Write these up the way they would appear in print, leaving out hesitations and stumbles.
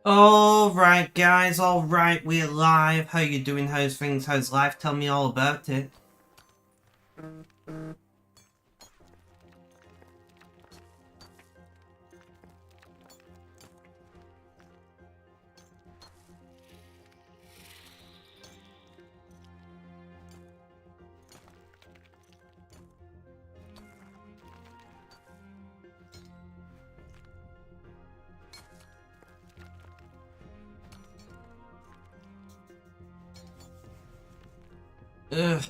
Alright guys, alright, we're live. How you doing? How's things? How's life? Tell me all about it. Ugh.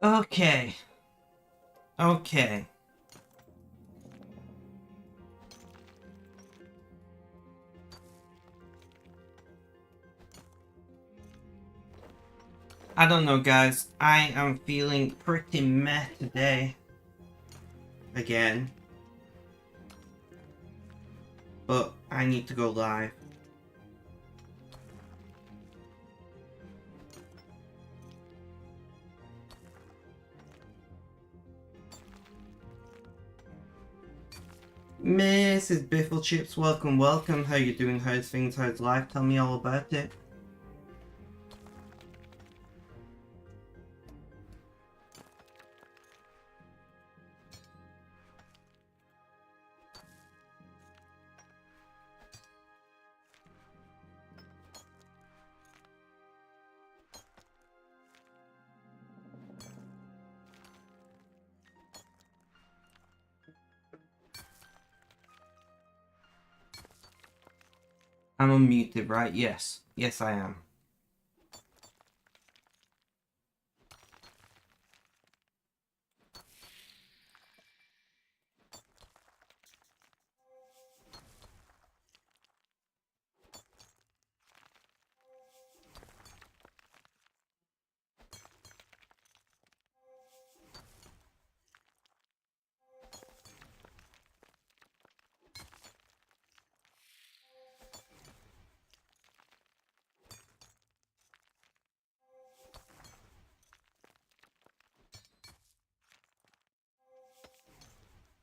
Okay. Okay. I don't know guys, I am feeling pretty meh today. Again. But I need to go live. Mrs. Biffle Chips, welcome, welcome. How you doing? How's things? How's life? Tell me all about it. I'm unmuted, right? Yes. Yes, I am.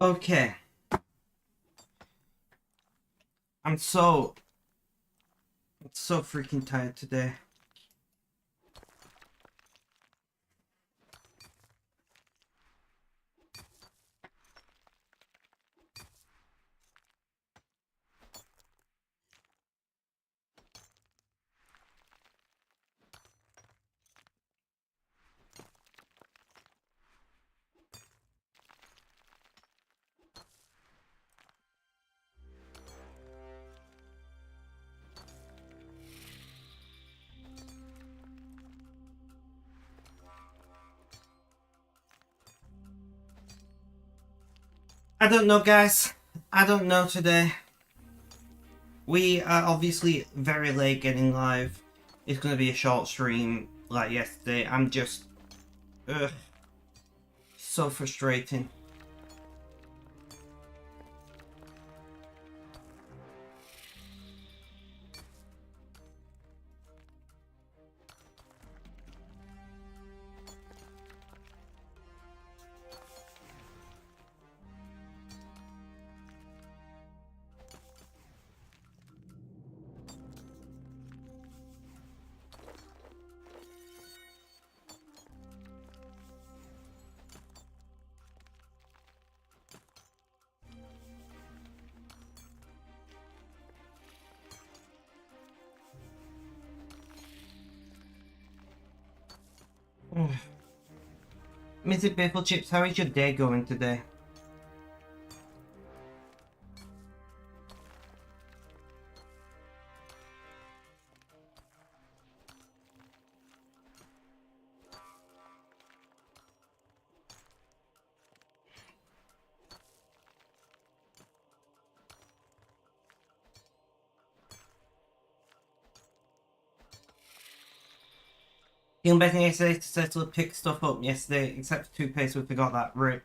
Okay. I'm so freaking tired today. I don't know, guys. I don't know today. We are obviously very late getting live. It's going to be a short stream like yesterday. I'm just... Ugh. So frustrating. Mrs. Biffle Chips, how is your day going today? Feeling better yesterday to settle pick stuff up yesterday, except for toothpaste, we forgot that. Rip.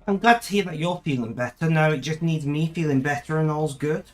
I'm glad to hear that you're feeling better. Now it just needs me feeling better and all's good.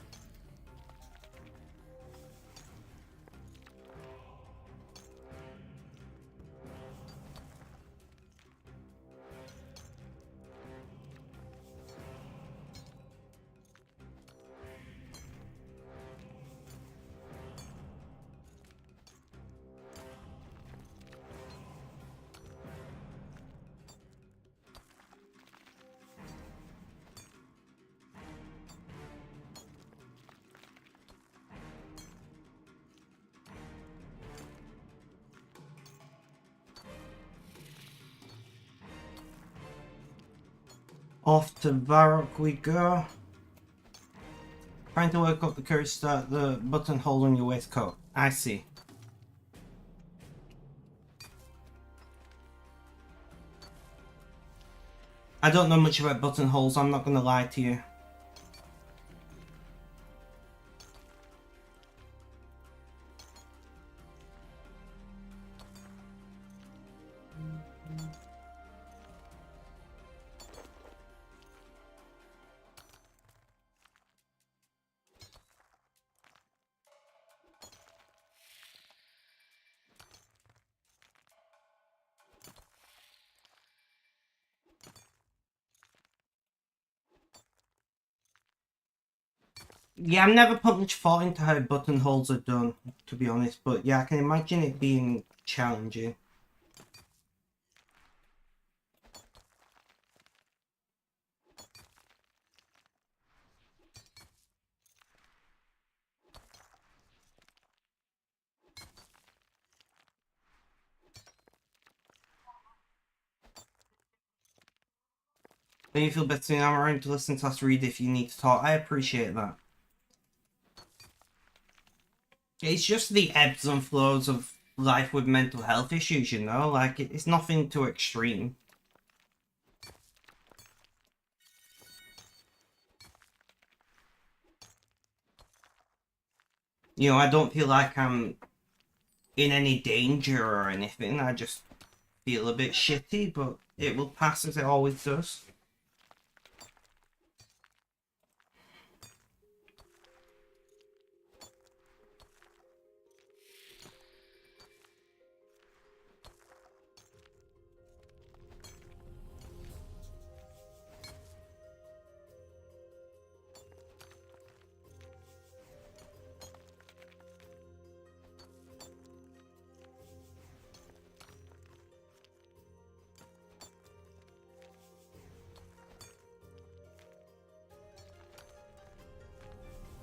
Off to Varrock we go. Trying to work up the courage to start the buttonhole on your waistcoat. I see. I don't know much about buttonholes, I'm not gonna lie to you. Yeah, I've never put much thought into how buttonholes are done, to be honest, but yeah, I can imagine it being challenging. Then you feel better, I'm around to listen to us read if you need to talk. I appreciate that. It's just the ebbs and flows of life with mental health issues, you know? Like, it's nothing too extreme. You know, I don't feel like I'm in any danger or anything. I just feel a bit shitty, but it will pass as it always does.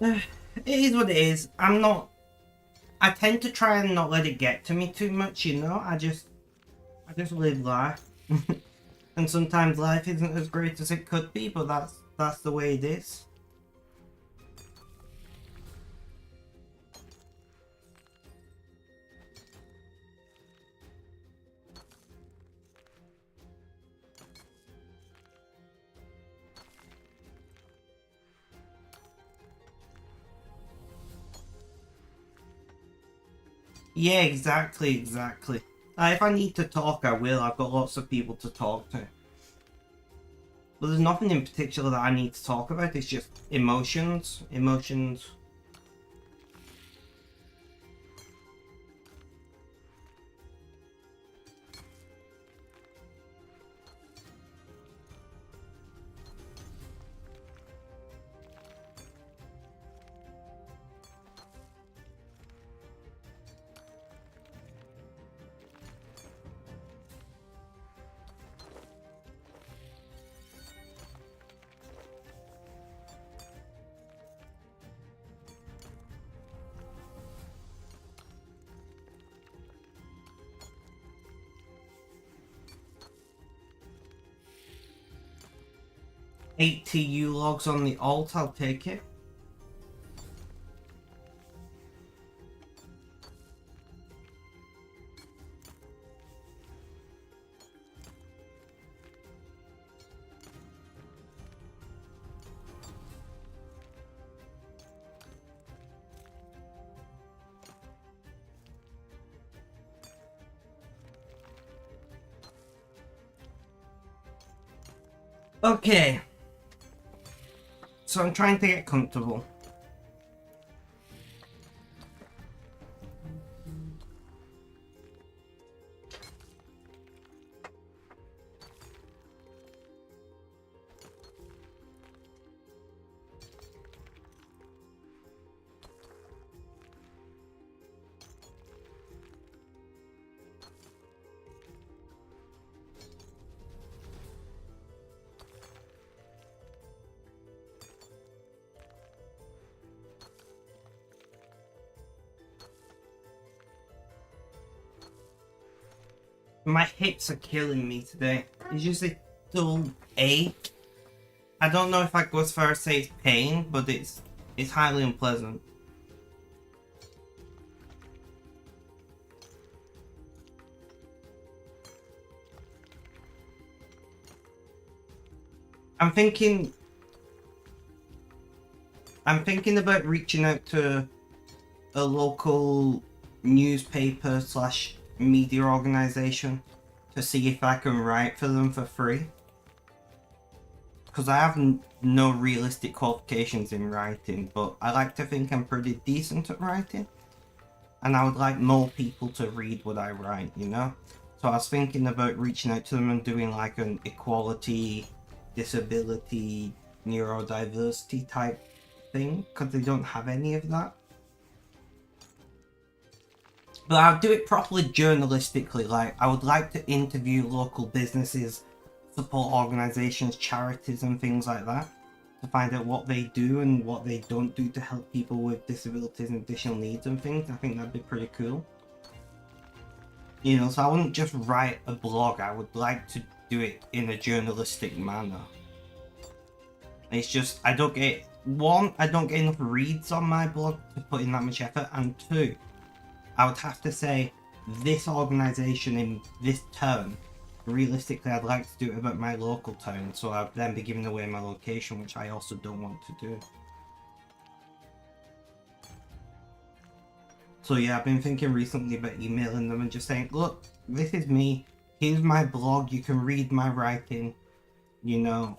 It is what it is. I tend to try and not let it get to me too much, you know? I just live life. And sometimes life isn't as great as it could be, but that's the way it is. Yeah, exactly. If I need to talk, I will. I've got lots of people to talk to. But there's nothing in particular that I need to talk about. It's just emotions. Emotions. Eight TU logs on the alt, I'll take it. Okay. So I'm trying to get comfortable. My hips are killing me today. It's just a dull ache. I don't know if I go as far as say it's pain, but it's highly unpleasant. I'm thinking about reaching out to a local newspaper slash media organization to see if I can write for them for free. Because I have no realistic qualifications in writing, but I like to think I'm pretty decent at writing. And I would like more people to read what I write, you know? So I was thinking about reaching out to them and doing like an equality, disability, neurodiversity type thing, because they don't have any of that. But I'll do it properly journalistically. Like, I would like to interview local businesses, support organisations, charities and things like that, to find out what they do and what they don't do to help people with disabilities and additional needs and things. I think that'd be pretty cool. You know, so I wouldn't just write a blog, I would like to do it in a journalistic manner. It's just, I don't get enough reads on my blog to put in that much effort, and two, I would have to say, this organisation in this town, realistically I'd like to do it about my local town, so I'd then be giving away my location, which I also don't want to do. So yeah, I've been thinking recently about emailing them and just saying, look, this is me, here's my blog, you can read my writing, you know.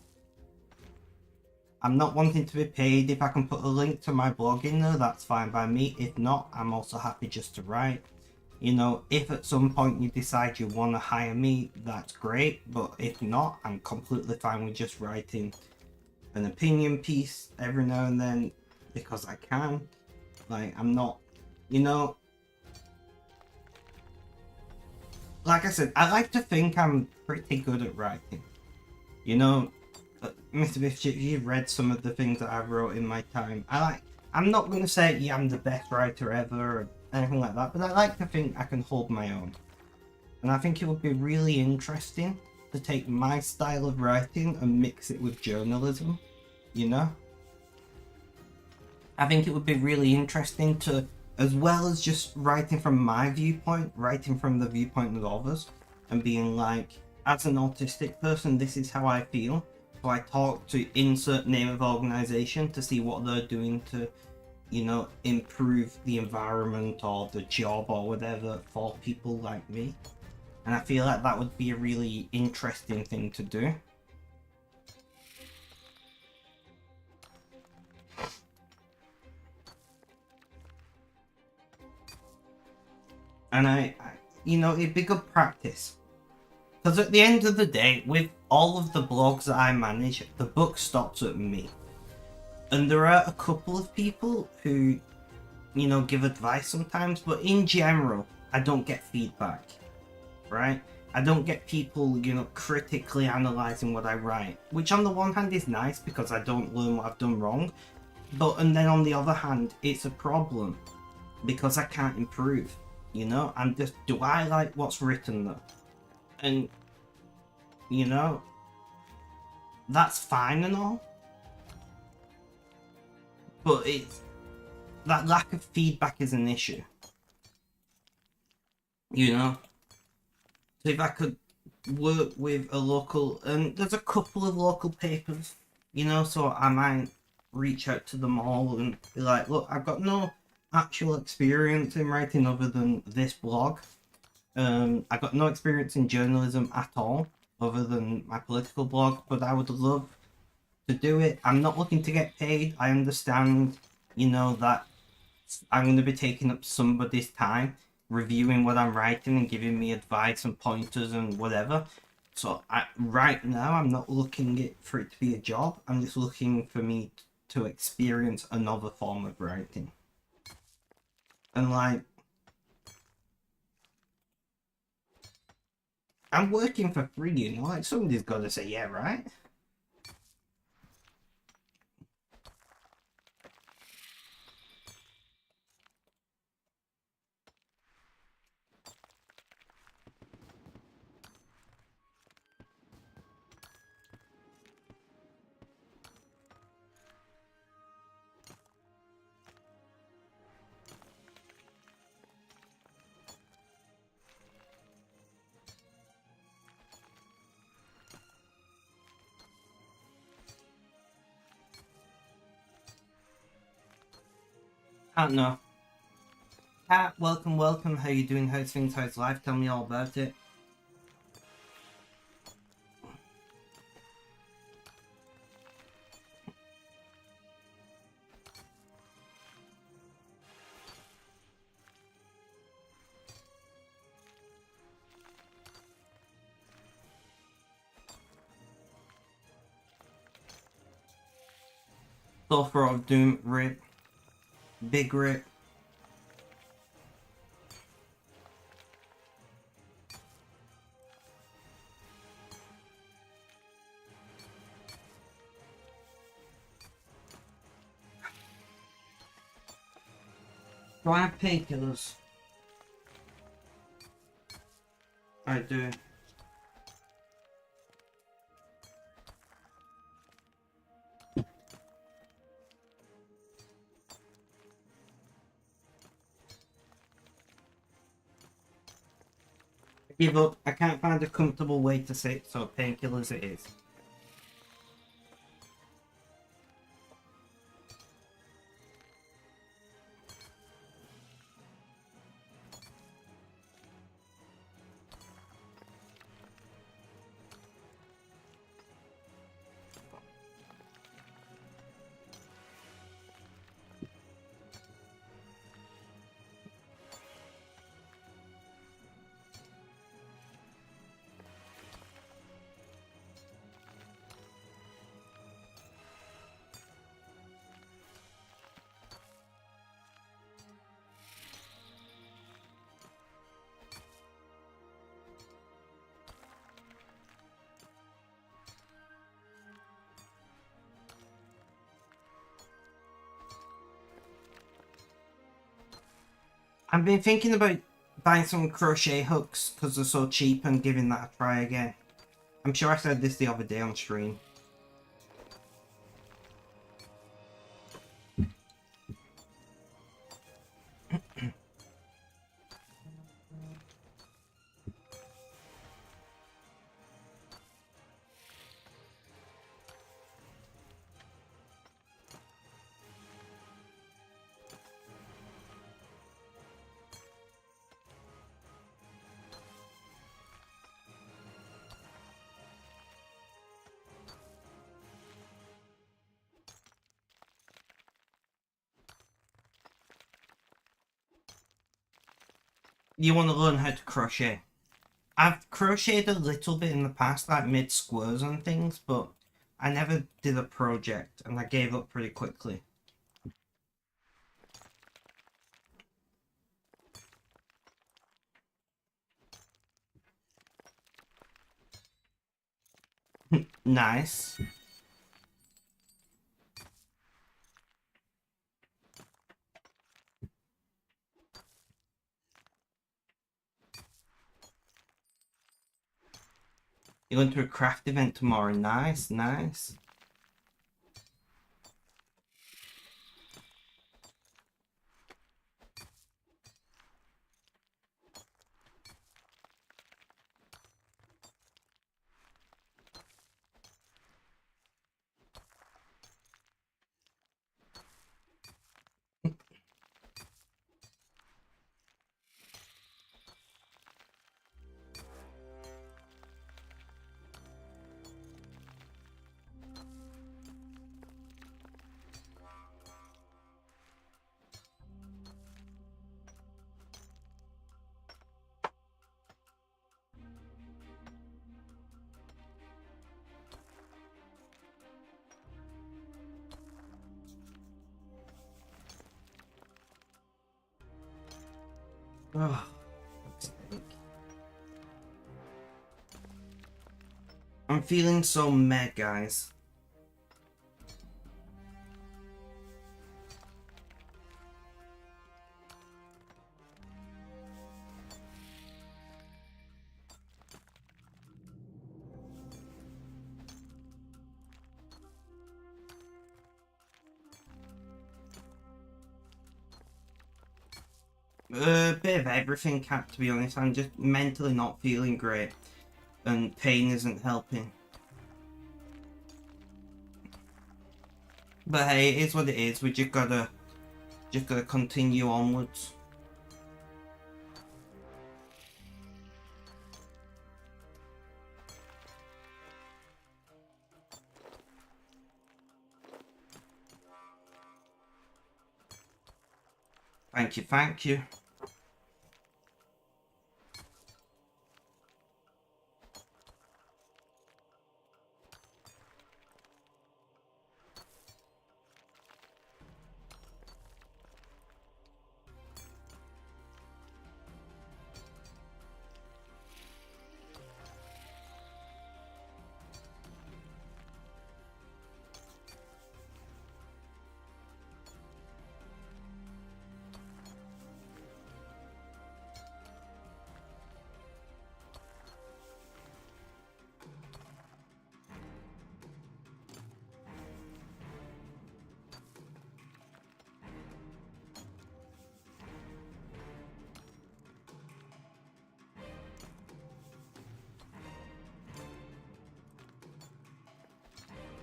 I'm not wanting to be paid. If I can put a link to my blog in there, that's fine by me. If not, I'm also happy just to write. You know, if at some point you decide you want to hire me, that's great. But if not, I'm completely fine with just writing an opinion piece every now and then because I can. Like, I'm not, you know, like I said, I like to think I'm pretty good at writing. You know, Mr. Biff, you've read some of the things that I wrote in my time. I'm not going to say, yeah, I'm the best writer ever or anything like that, but I like to think I can hold my own. And I think it would be really interesting to take my style of writing and mix it with journalism, you know? I think it would be really interesting to, as well as just writing from my viewpoint, writing from the viewpoint of others, and being like, as an autistic person, this is how I feel. So I talk to insert name of organisation to see what they're doing to you know, improve the environment or the job or whatever for people like me. And I feel like that would be a really interesting thing to do. And I you know, it'd be good practice. Because at the end of the day, with all of the blogs that I manage, the buck stops at me. And there are a couple of people who, you know, give advice sometimes, but in general, I don't get feedback, right? I don't get people, you know, critically analysing what I write, which on the one hand is nice because I don't learn what I've done wrong, and then on the other hand, it's a problem because I can't improve, you know? I'm just, do I like what's written though? And, you know, that's fine and all, but it's, that lack of feedback is an issue, you know? So if I could work with a local, and there's a couple of local papers, you know, so I might reach out to them all and be like, look, I've got no actual experience in writing other than this blog. I've got no experience in journalism at all other than my political blog, but I would love to do it. I'm not looking to get paid. I understand, you know, that I'm going to be taking up somebody's time reviewing what I'm writing and giving me advice and pointers and whatever. So right now, I'm not looking for it to be a job. I'm just looking for me to experience another form of writing. And like, I'm working for free, you know, like somebody's got to say, yeah, right? I don't know. Kat, welcome, welcome. How you doing? How's things? How's life? Tell me all about it. Sulfur of Doom, rip. Big rip. Do I have painkillers? I do. Give up. I can't find a comfortable way to sit, so painkillers it is. I've been thinking about buying some crochet hooks because they're so cheap and giving that a try again. I'm sure I said this the other day on stream. You want to learn how to crochet. I've crocheted a little bit in the past, like made squares and things, but I never did a project and I gave up pretty quickly. Nice. You're going to a craft event tomorrow. Nice, nice. Oh, I'm feeling so meh, guys. A bit of everything, Cat, to be honest. I'm just mentally not feeling great, and pain isn't helping. But hey, it is what it is. We just gotta continue onwards. Thank you, thank you.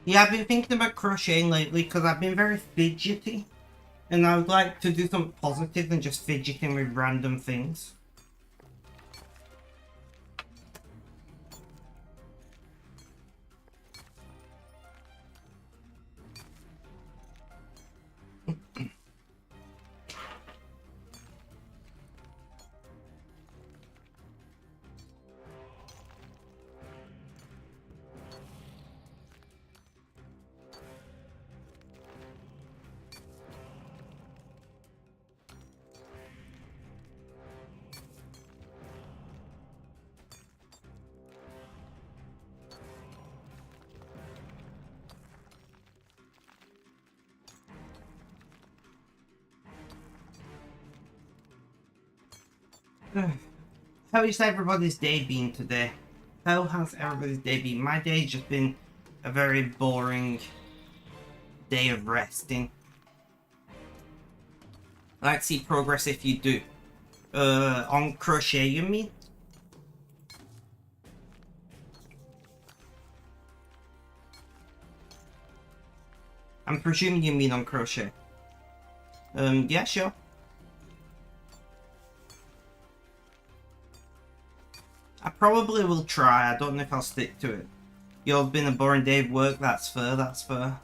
Yeah, I've been thinking about crocheting lately because I've been very fidgety. And I would like to do something positive than just fidgeting with random things. How is everybody's day been today? How has everybody's day been? My day's just been a very boring day of resting. I like to see progress if you do. On crochet, you mean? I'm presuming you mean on crochet. Yeah, sure. I probably will try. I don't know if I'll stick to it. Yours been a boring day of work. That's fair. That's fair.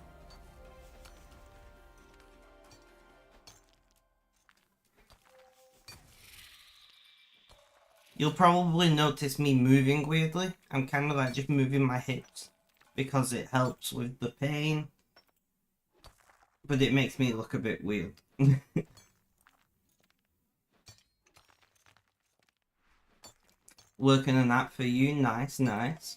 You'll probably notice me moving weirdly. I'm kind of like just moving my hips because it helps with the pain. But it makes me look a bit weird. Working on that for you. Nice, nice.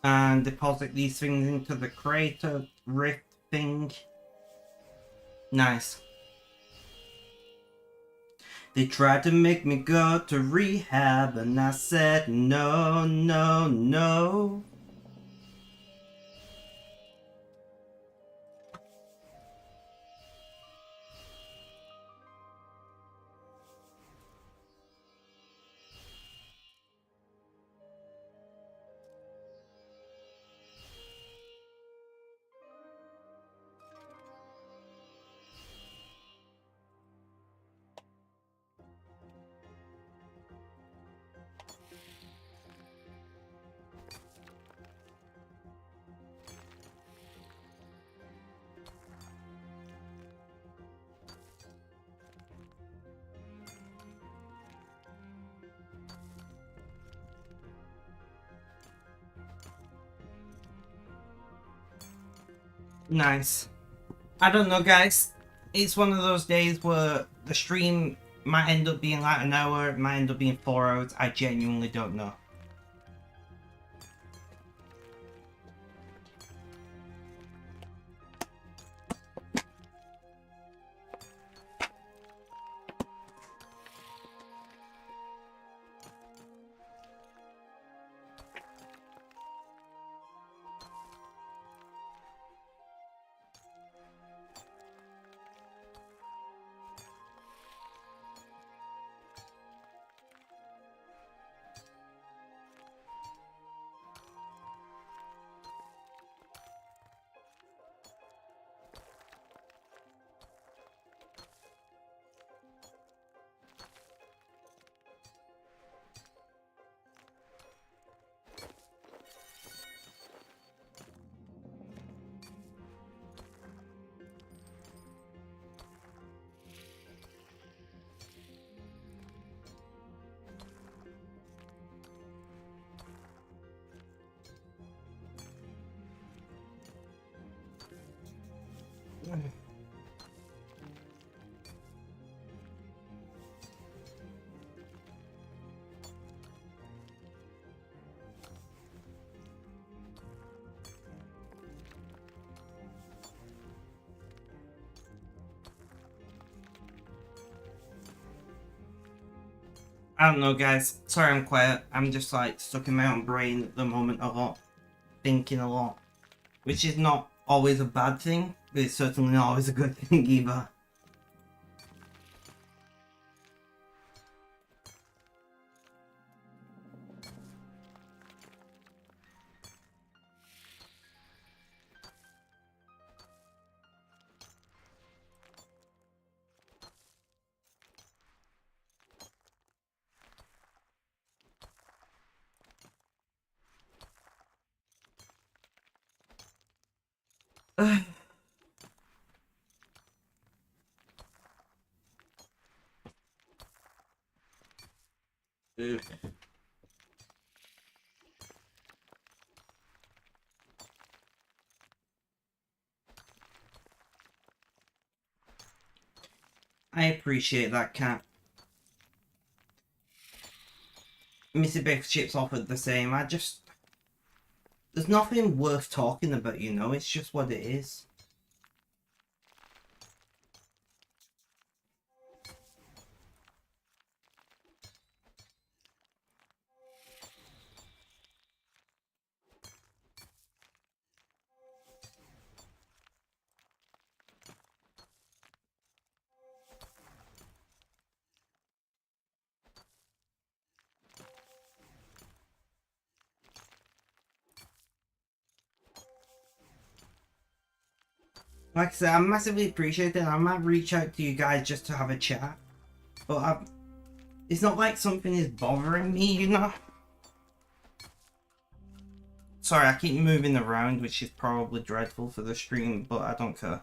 And deposit these things into the crater rift thing. Nice. They tried to make me go to rehab, and I said no, no, no. Nice. I don't know, guys. It's one of those days where the stream might end up being like an hour, it might end up being 4 hours. I genuinely don't know. I don't know, guys. Sorry I'm quiet. I'm just like stuck in my own brain at the moment a lot. Thinking a lot. Which is not always a bad thing, but it's certainly not always a good thing either. I appreciate that, cat. Missy Baked Chips offered the same. There's nothing worth talking about, you know, it's just what it is. Like I said, I massively appreciate it. I might reach out to you guys just to have a chat. But it's not like something is bothering me, you know? Sorry, I keep moving around, which is probably dreadful for the stream, but I don't care.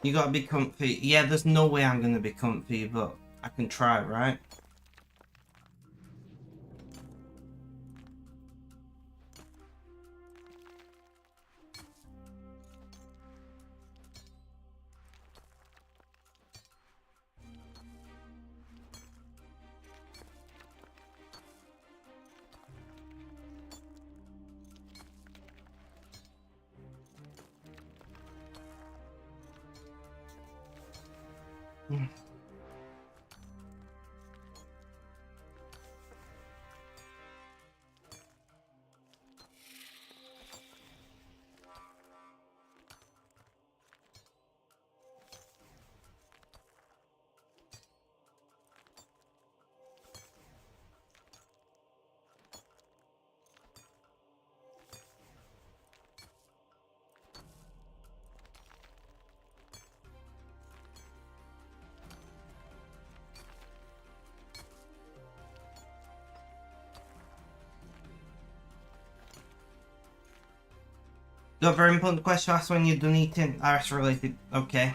You gotta be comfy. Yeah, there's no way I'm gonna be comfy, but I can try, right? Got a very important question to ask when you're done eating. Arts related. Okay.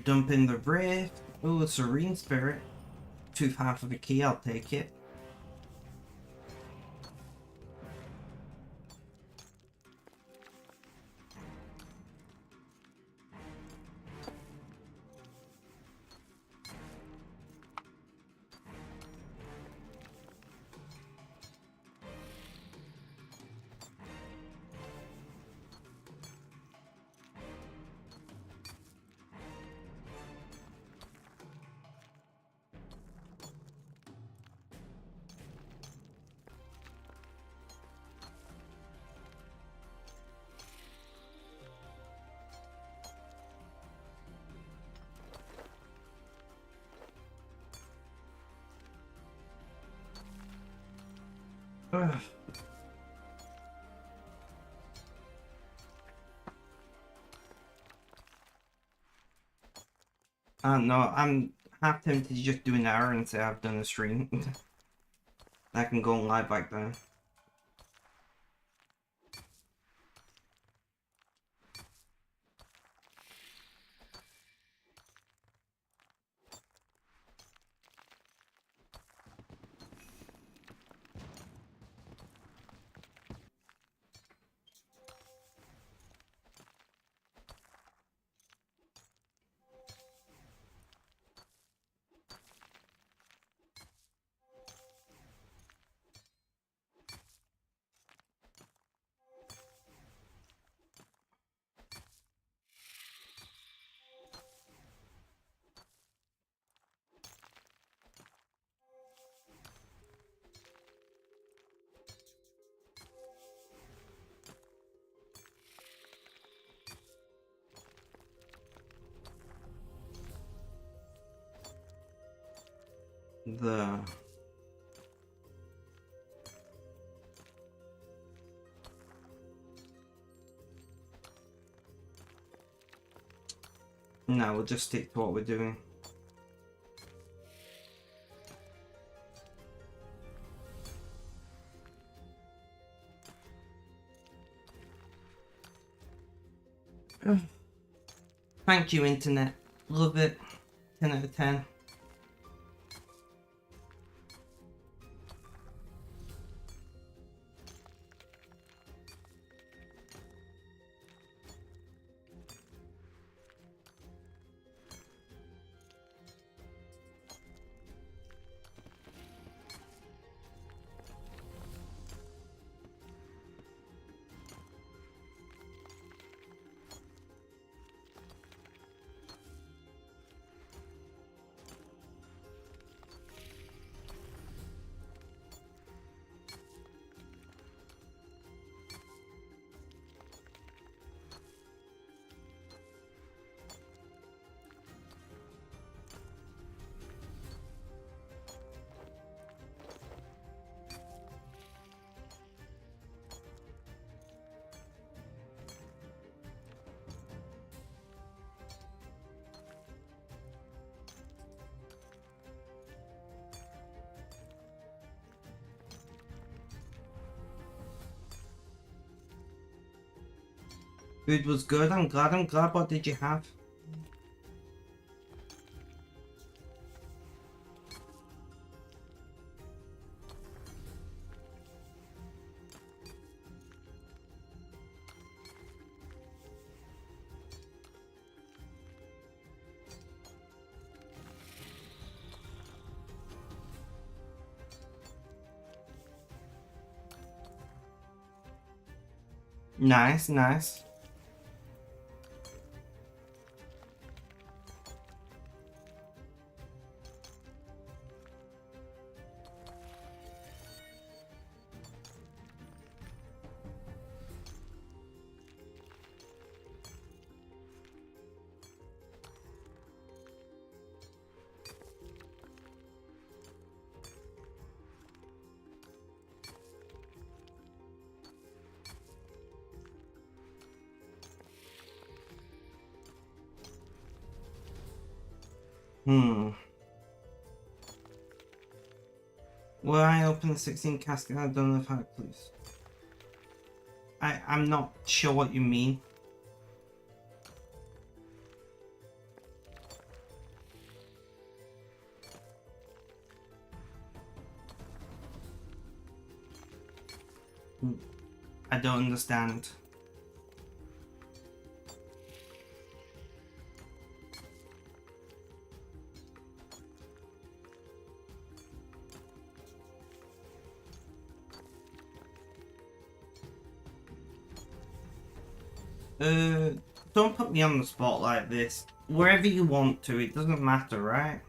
Dumping the rift. Oh, a serene spirit. 2/2 of a key, I'll take it. Ugh. I don't know, I'm half tempted to just do an hour and say I've done a stream. I can go live back then. the... No, we'll just stick to what we're doing. Thank you, internet. Love it. 10 out of 10. Food was good. I'm glad. What did you have? Nice, nice. Will I open the 16 casket? I don't know if I please. I'm not sure what you mean. I don't understand. Don't put me on the spot like this. Wherever you want to, it doesn't matter, right?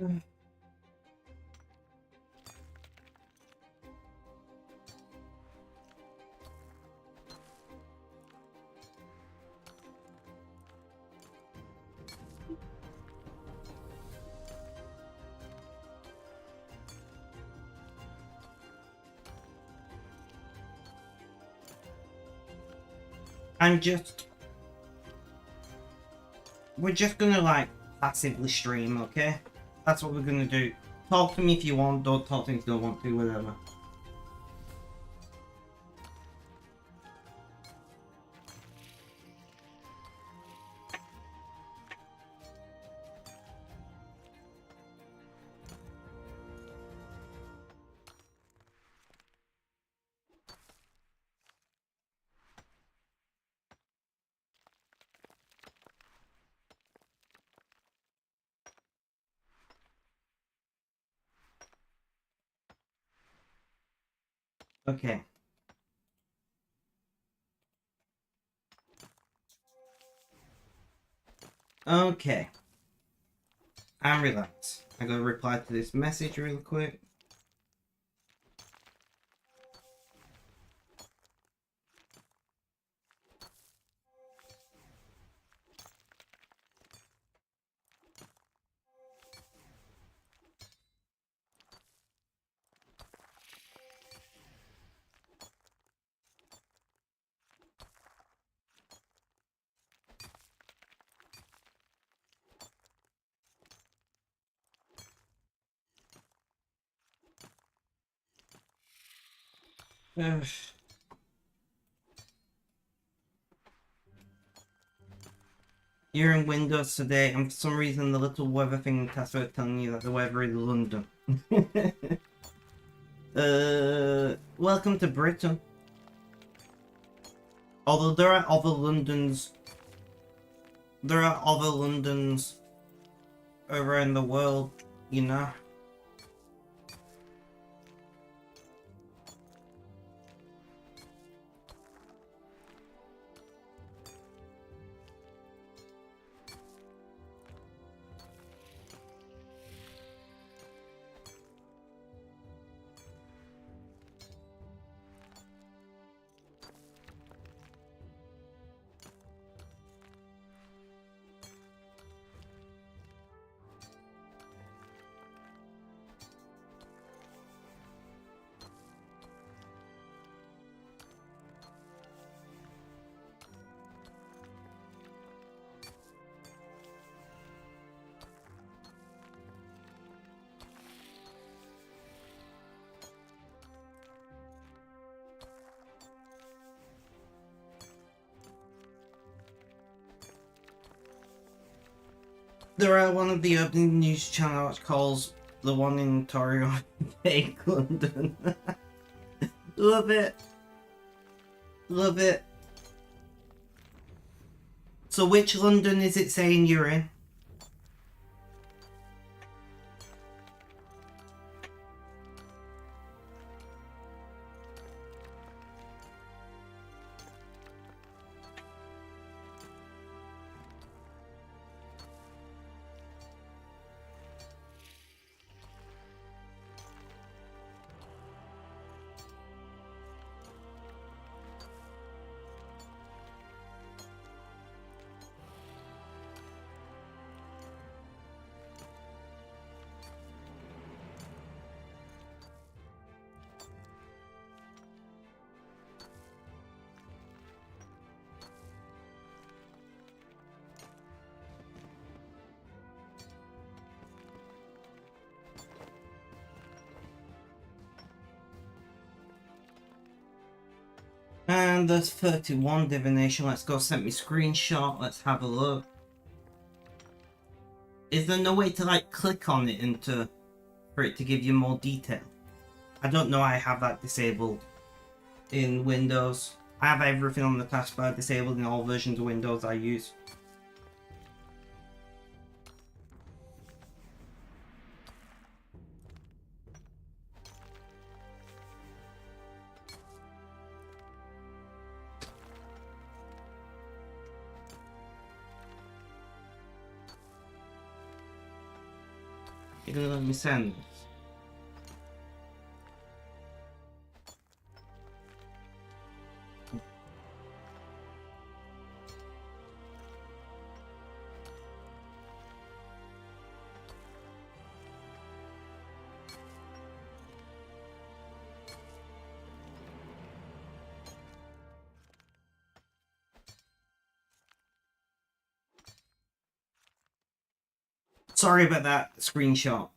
We're just gonna like passively stream, okay? That's what we're gonna do. Talk to me if you want, don't talk to me if you don't want to, whatever. Okay. Okay. I'm relaxed. I gotta reply to this message real quick. Ugh. You're in Windows today, and for some reason the little weather thing that's telling you that the weather is London. Welcome to Britain. Although there are other Londons around the world, you know. There are one of the opening news channels calls the one in Ontario fake London. Love it. Love it. So which London is it saying you're in? And there's 31 divination. Let's go send me screenshot. Let's have a look. Is there no way to like click on it for it to give you more detail? I don't know. I have that disabled in Windows. I have everything on the taskbar disabled in all versions of Windows I use. You're gonna let me send this? Sorry about that screenshot.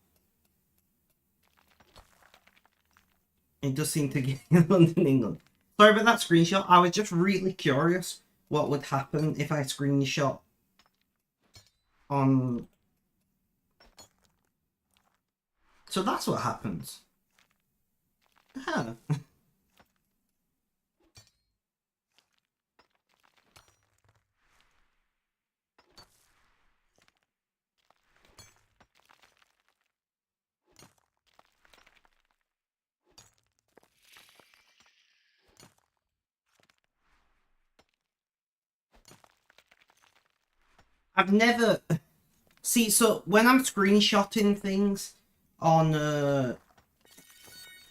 It does seem to get London, England. Sorry about that screenshot. I was just really curious what would happen if I screenshot on... So that's what happens. Huh. I've never... See, so when I'm screenshotting things on for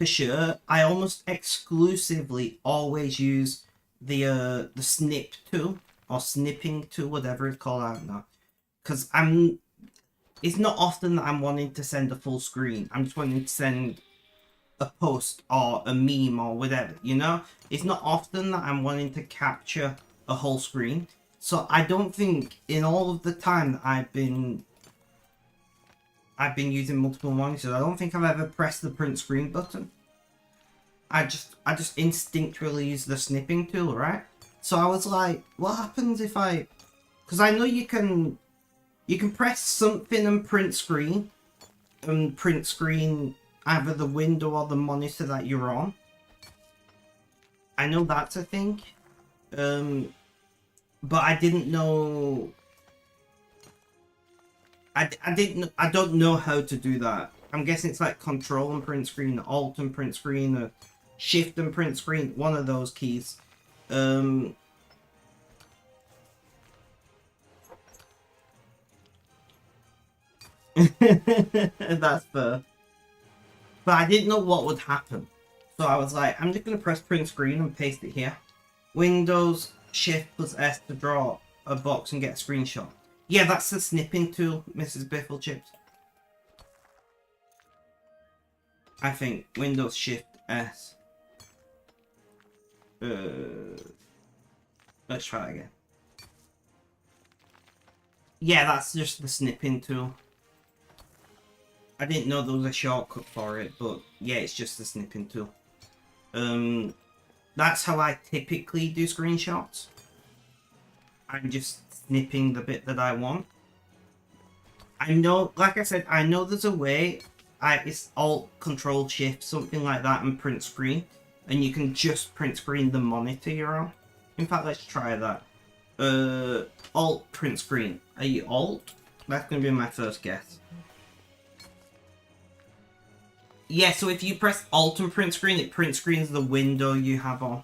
sure, I almost exclusively always use the snip tool or snipping tool, whatever it's called. I don't know, because it's not often that I'm wanting to send a full screen. I'm just wanting to send a post or a meme or whatever, you know? It's not often that I'm wanting to capture a whole screen. So I don't think in all of the time that I've been using multiple monitors, I don't think I've ever pressed the print screen button. I just instinctually use the snipping tool, right? So I was like, what happens if I... Because I know you can press something and print screen either the window or the monitor that you're on. I know that's a thing. But I didn't know... I don't know how to do that. I'm guessing it's like Control and print screen, Alt and print screen, Shift and print screen, one of those keys. That's fair. But I didn't know what would happen. So I was like, I'm just going to press print screen and paste it here. Windows Shift plus S to draw a box and get a screenshot. Yeah, that's the snipping tool, Mrs. Bifflechips. I think Windows Shift S. Let's try it again. Yeah, that's just the snipping tool. I didn't know there was a shortcut for it, but yeah, it's just the snipping tool. That's how I typically do screenshots. I'm just snipping the bit that I want. I know, like I said, I know there's a way. It's Alt, Control, Shift, something like that, and print screen. And you can just print screen the monitor you're on. In fact, let's try that. Alt, print screen. Are you Alt? That's going to be my first guess. Yeah, so if you press Alt and print screen, it print screens the window you have on.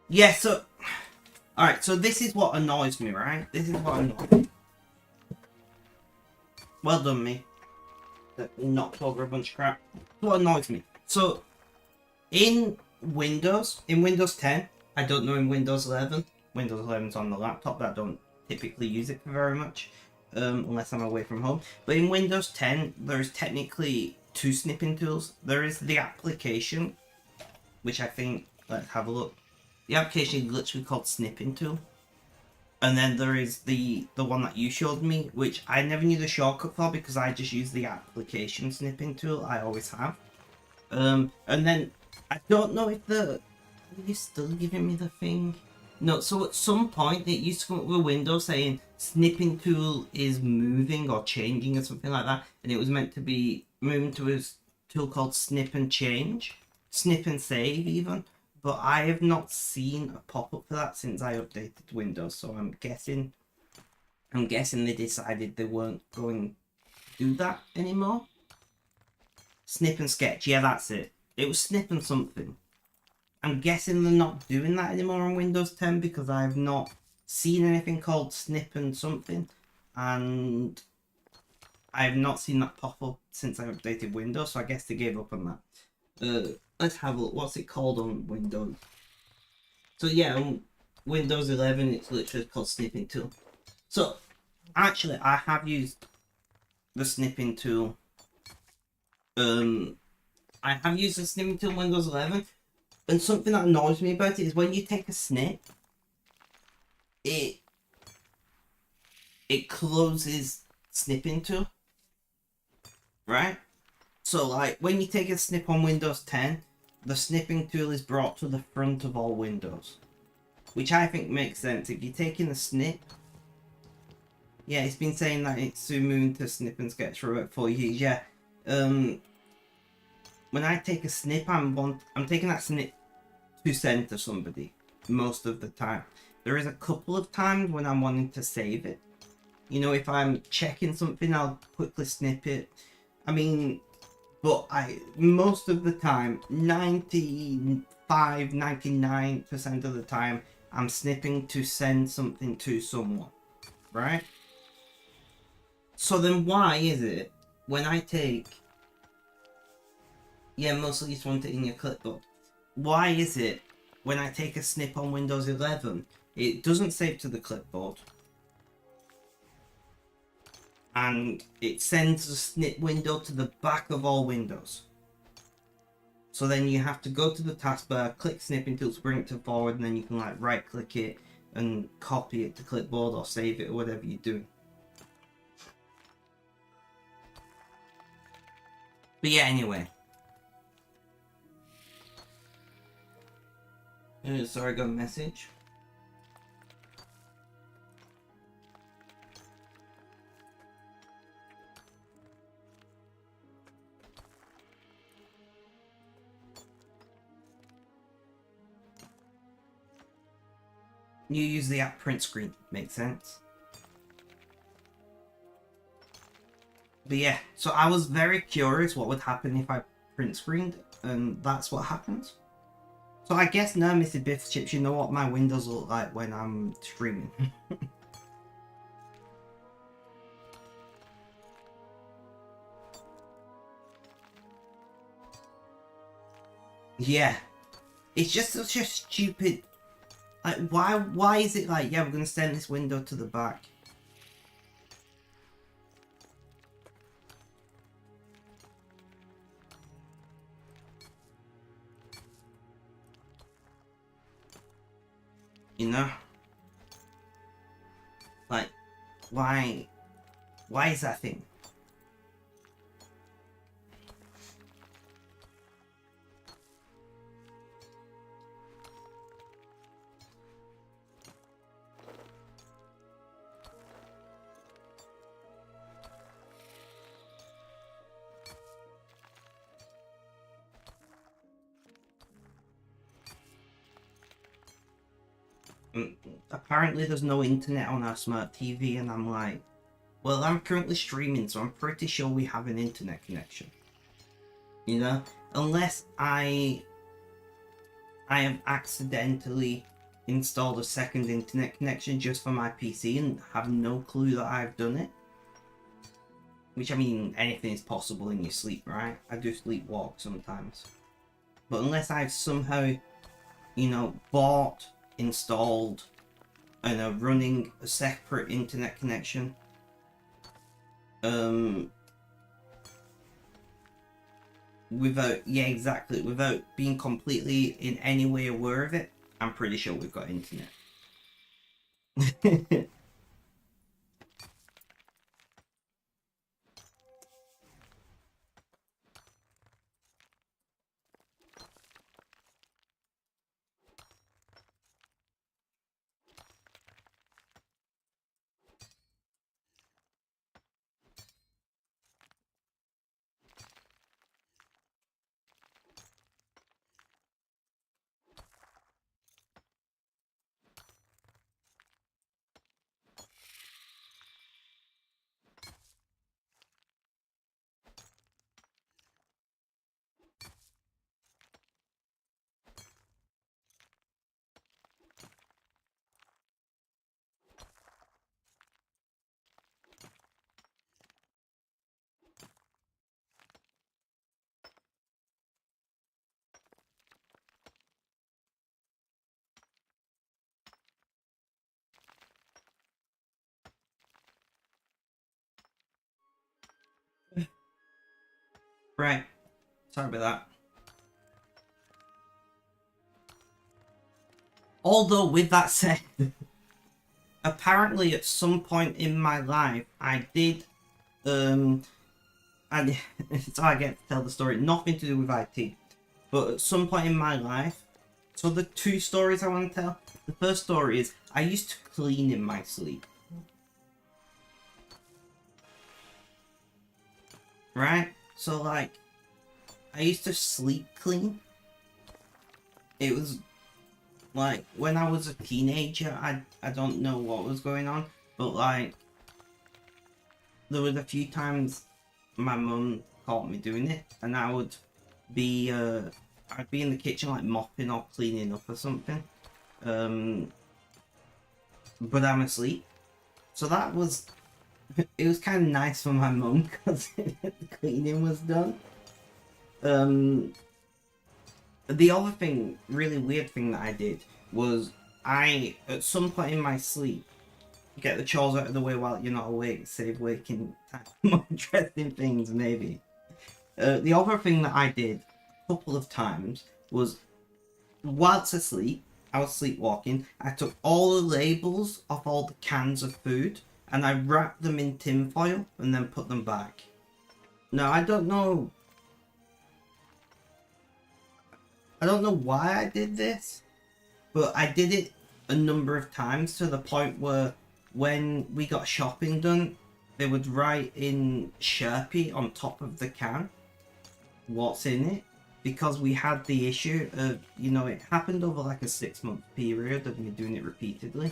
Yeah, so... Alright, so this is what annoys me, right? This is what annoys me. Well done, me. Knocked over a bunch of crap. What annoys me. So, in Windows 10, I don't know in Windows 11. Windows 11's on the laptop, but I don't typically use it very much. Unless I'm away from home. But in Windows 10, there's technically two snipping tools. There is the application, which I think... Let's have a look. The application is literally called Snipping Tool. And then there is the one that you showed me, which I never knew the shortcut for because I just use the application Snipping Tool. I always have. And then I don't know if are you still giving me the thing? No, so at some point it used to come up with a window saying Snipping Tool is moving or changing or something like that. And it was meant to be moving to a tool called Snip and Change. Snip and Save even. But I have not seen a pop-up for that since I updated Windows, so I'm guessing they decided they weren't going to do that anymore. Snip and Sketch, yeah, that's it. It was Snip and something. I'm guessing they're not doing that anymore on Windows 10 because I've not seen anything called snip and something, and I've not seen that pop up since I updated Windows, so I guess they gave up on that. Let's have a look. What's it called on Windows? So yeah, on Windows 11, it's literally called snipping tool. So actually, I have used the snipping tool. I have used the snipping tool in Windows 11, and something that annoys me about it is when you take a snip, it closes snipping tool, right? So like when you take a snip on Windows 10, the snipping tool is brought to the front of all windows, which I think makes sense. If you're taking a snip, yeah, it's been saying that it's soon moving to snip and sketch for about 4 years. Yeah, when I take a snip, I'm taking that snip to send to somebody most of the time. There is a couple of times when I'm wanting to save it. You know, if I'm checking something, I'll quickly snip it. I mean, but most of the time, 99% of the time, I'm snipping to send something to someone, right? So then why is it when I take, yeah, mostly you just want it in your clipboard. Why is it when I take a snip on Windows 11, it doesn't save to the clipboard, and it sends the snip window to the back of all windows? So then you have to go to the taskbar, click snipping tool to bring it to forward, and then you can like right click it and copy it to clipboard or save it or whatever you're doing. But yeah, anyway. Sorry, I got a message. You use the app print screen, makes sense. But yeah, so I was very curious what would happen if I print screened, and that's what happens. So I guess now, Mr. Biff Chips, you know what my windows look like when I'm streaming. Yeah, it's just such a stupid. Like, why is it like, yeah, we're gonna send this window to the back? You know? Like, why is that thing? Apparently there's no internet on our smart TV, and I'm like, well, I'm currently streaming, so I'm pretty sure we have an internet connection. You know? Unless I have accidentally installed a second internet connection just for my PC and have no clue that I've done it. Which, I mean, anything is possible in your sleep, right? I do sleepwalk sometimes. But unless I've somehow, you know, bought, installed, and are running a separate internet connection, without being completely in any way aware of it, I'm pretty sure we've got internet. Right. Sorry about that. Although, with that said, apparently at some point in my life, I did, and so I get to tell the story, nothing to do with IT, but at some point in my life, so the two stories I want to tell, the first story is, I used to clean in my sleep. Right? So, like, I used to sleep clean. It was like when I was a teenager, I don't know what was going on, but like there was a few times my mum caught me doing it, and I would be I'd be in the kitchen like mopping or cleaning up or something, but I'm asleep. So that was it was kind of nice for my mum because the cleaning was done. The other thing, really weird thing that I did was I, at some point in my sleep, get the chores out of the way while you're not awake, save waking time. More interesting things, maybe. The other thing that I did a couple of times was, whilst asleep, I was sleepwalking, I took all the labels off all the cans of food and I wrapped them in tin foil and then put them back. Now, I don't know why I did this, but I did it a number of times to the point where when we got shopping done, they would write in Sharpie on top of the can what's in it, because we had the issue of, you know, it happened over like a 6-month period of me doing it repeatedly.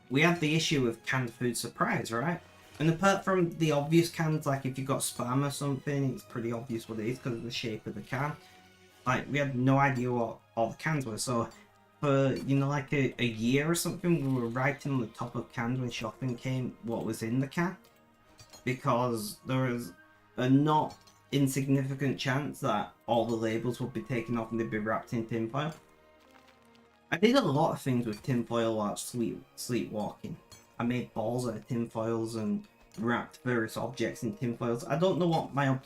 We had the issue of canned food surprise, right? And apart from the obvious cans, like if you got spam or something, it's pretty obvious what it is because of the shape of the can. Like, we had no idea what all the cans were, so for, you know, like a year or something, we were writing on the top of cans when shopping came what was in the can, because there was a not insignificant chance that all the labels would be taken off and they'd be wrapped in tinfoil. I did a lot of things with tinfoil while sleepwalking. I made balls out of tinfoils and wrapped various objects in tinfoils. I don't know what my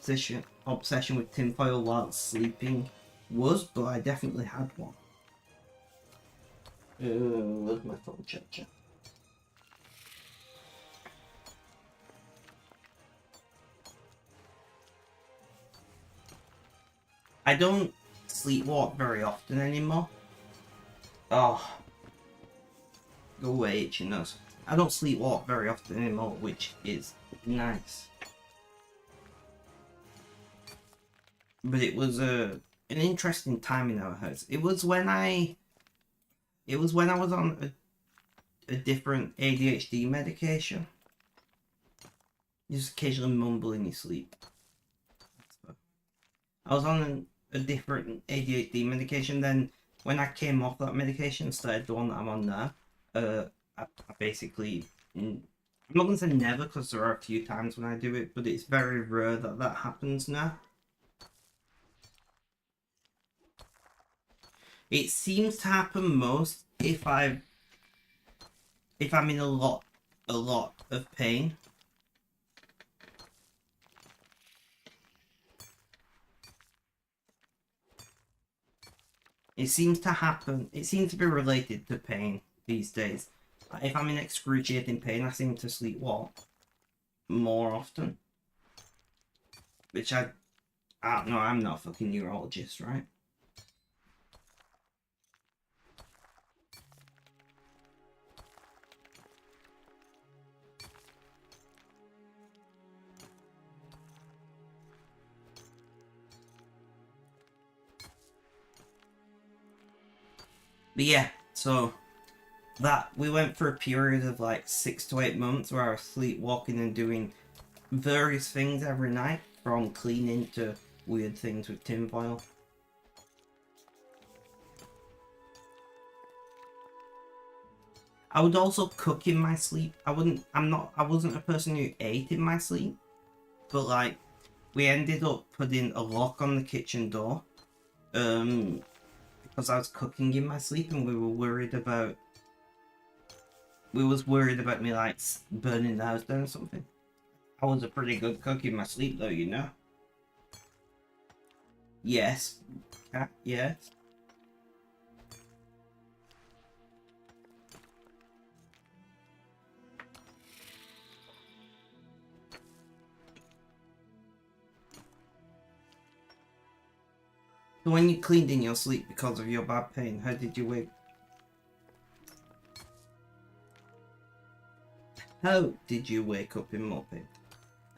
obsession with tinfoil while sleeping was, but I definitely had one. Where's my phone charger? I don't sleepwalk very often anymore. Oh, go away, itchy nose. I don't sleepwalk very often anymore, which is nice. But it was an interesting time in our house. It was when I was on a different ADHD medication. You just occasionally mumble in your sleep. I was on a different ADHD medication. Then when I came off that medication and started the one that I'm on now, I basically, I'm not going to say never because there are a few times when I do it, but it's very rare that that happens now. It seems to happen most if I'm in a lot of pain. It seems to happen. It seems to be related to pain these days. If I'm in excruciating pain, I seem to sleepwalk more often. Which I don't know. I'm not a fucking neurologist, right? But yeah, so that we went for a period of like 6 to 8 months where I was sleepwalking and doing various things every night, from cleaning to weird things with tinfoil. I would also cook in my sleep. I wasn't a person who ate in my sleep, but like we ended up putting a lock on the kitchen door, because I was cooking in my sleep and we was worried about me like burning the house down or something. I was a pretty good cook in my sleep, though, you know. Yes. Yes. So when you cleaned in your sleep because of your bad pain, how did you wake? How did you wake up in more pain?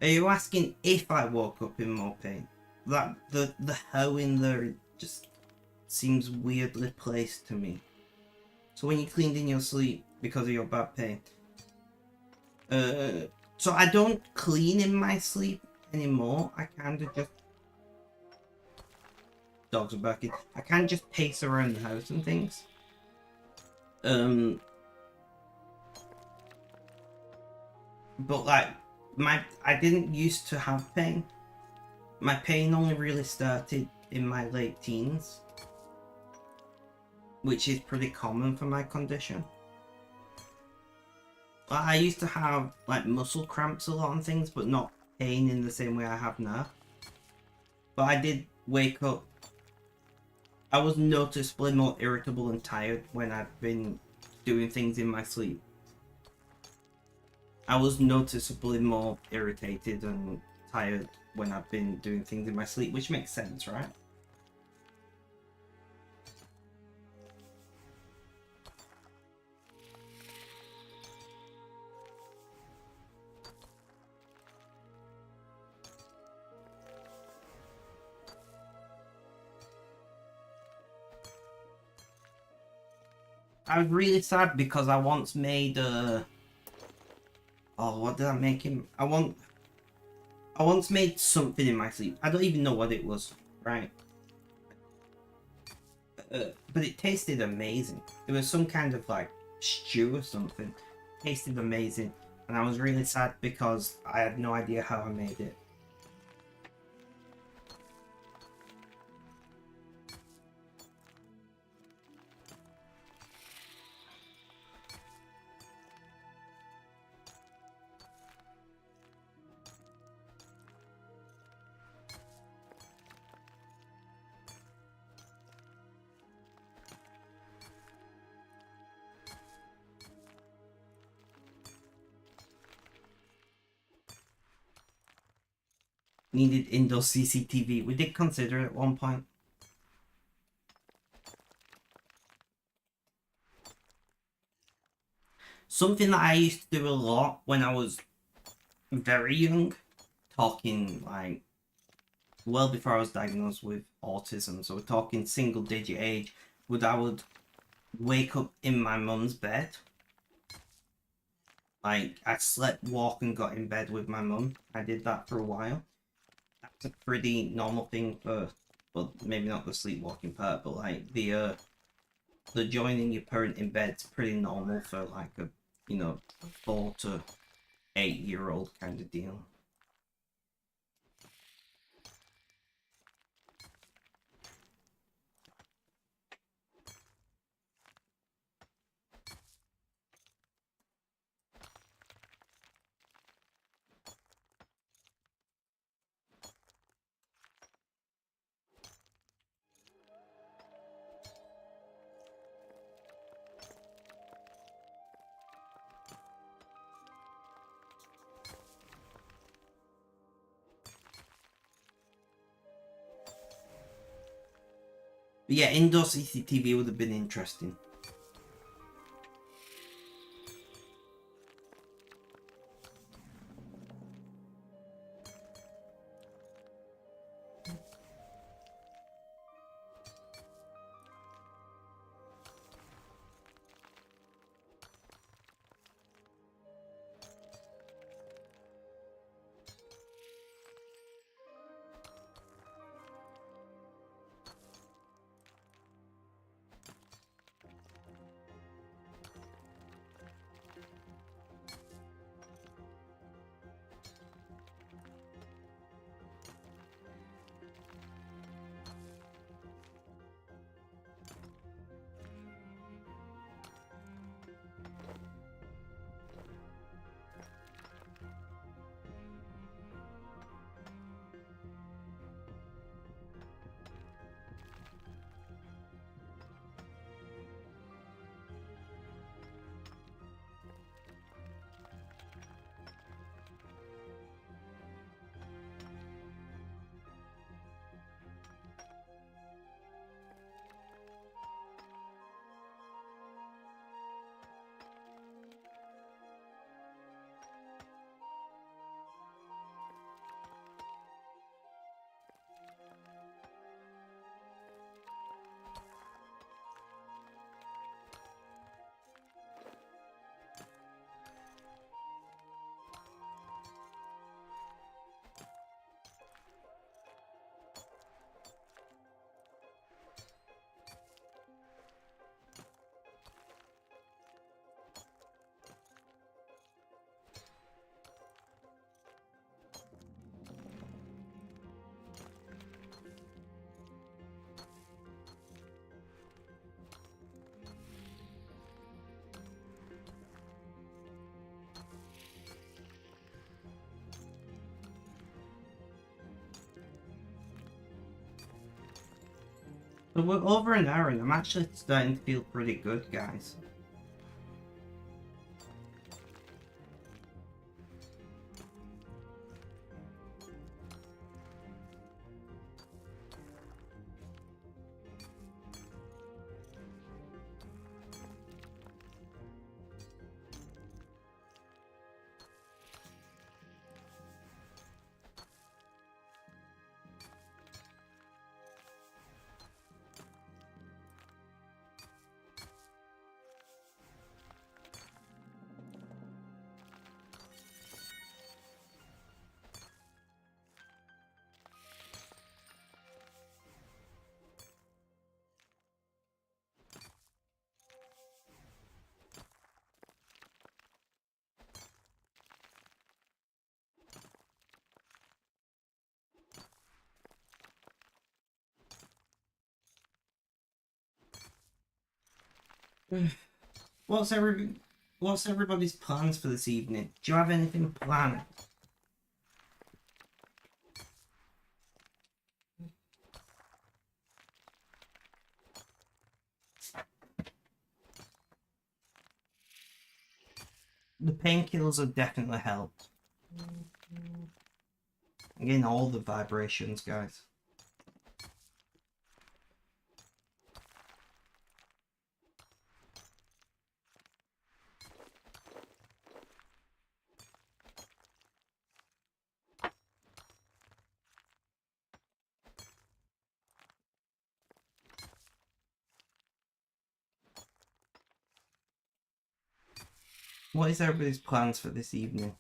Are you asking if I woke up in more pain? That the how in there just seems weirdly placed to me. So when you cleaned in your sleep because of your bad pain, so I don't clean in my sleep anymore. I kind of just dogs are barking. I kind of just pace around the house and things. But like I didn't used to have pain. My pain only really started in my late teens, which is pretty common for my condition. I used to have like muscle cramps a lot and things, but not pain in the same way I have now. But I did wake up. I was noticeably more irritable and tired when I've been doing things in my sleep. I was noticeably more irritated and tired when I've been doing things in my sleep, which makes sense, right? I was really sad because I once made oh, what did I make him? I once made something in my sleep. I don't even know what it was, right? But it tasted amazing. It was some kind of like stew or something. It tasted amazing, and I was really sad because I had no idea how I made it. Needed indoor CCTV. We did consider it at one point. Something that I used to do a lot when I was very young, talking like well before I was diagnosed with autism, so we're talking single digit age, I would wake up in my mum's bed. Like, I slept, walk, and got in bed with my mum. I did that for a while. That's a pretty normal thing for, well, maybe not the sleepwalking part, but like the joining your parent in bed's pretty normal for like a, you know, 4 to 8 year old kind of deal. But yeah, indoor CCTV would have been interesting. So we're over an hour and I'm actually starting to feel pretty good, guys. What's everybody's plans for this evening? Do you have anything planned? The painkillers have definitely helped. I'm getting all the vibrations, guys. What is everybody's plans for this evening?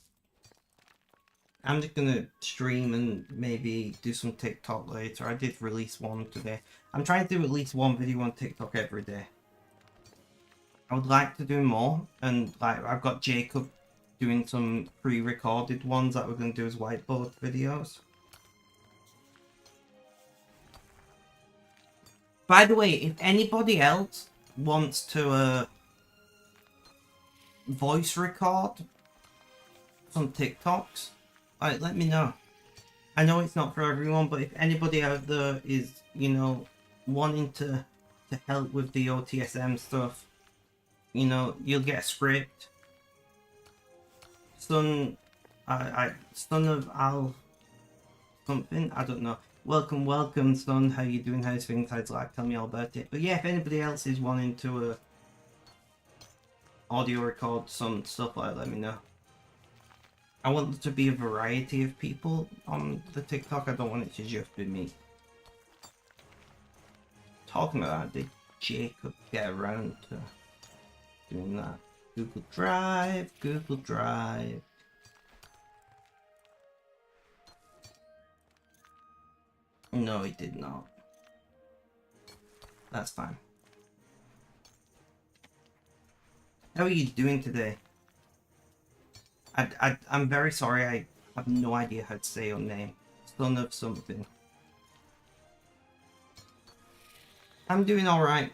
I'm just gonna stream and maybe do some TikTok later. I did release one today. I'm trying to do at least one video on TikTok every day. I would like to do more, and like I've got Jacob doing some pre-recorded ones that we're gonna do as whiteboard videos. By the way, if anybody else wants to voice record some TikToks, like, let me know. I know it's not for everyone, but if anybody out there is, you know, wanting to help with the OTSM stuff, you know, you'll get a script. Son of Al something, I don't know. Welcome, son. How you doing? How's things? How's life? Tell me all about it. But yeah, if anybody else is wanting to audio record some stuff like that, let me know. I want there to be a variety of people on the TikTok. I don't want it to just be me. Talking about that, did Jacob get around to doing that? Google Drive, Google Drive. No, he did not. That's fine. How are you doing today? I'm very sorry, I have no idea how to say your name. Son of something. I'm doing alright.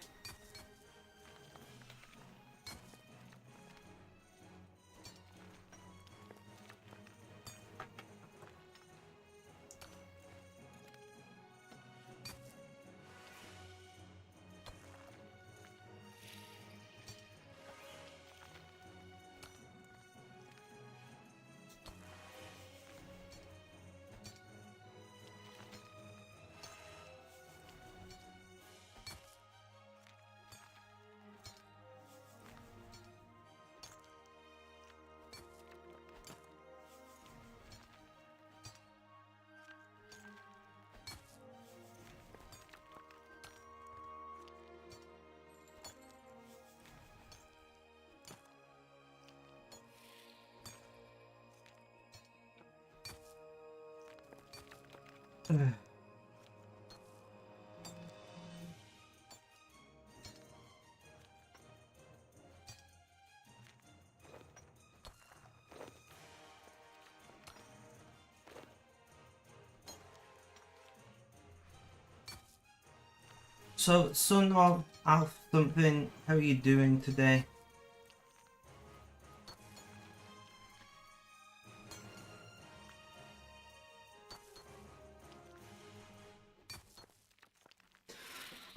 So, son of Alf something, how are you doing today?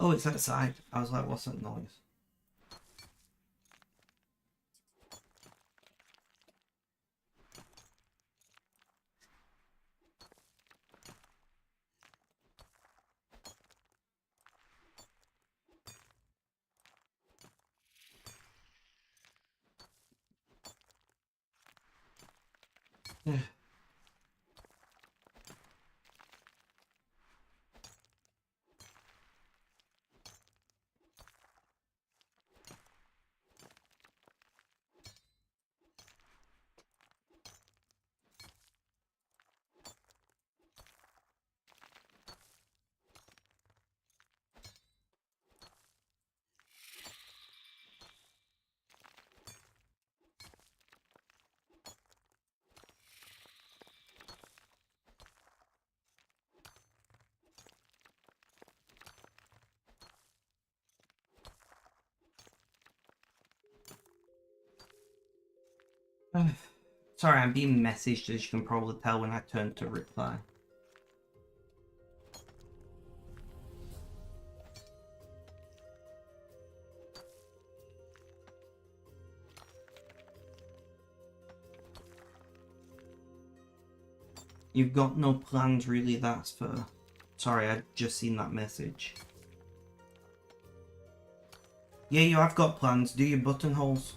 Oh, it's outside. I was like, what's that noise? Sorry, I'm being messaged, as you can probably tell when I turn to reply. You've got no plans, really, that's for... Sorry, I'd just seen that message. Yeah, you have got plans. Do your buttonholes.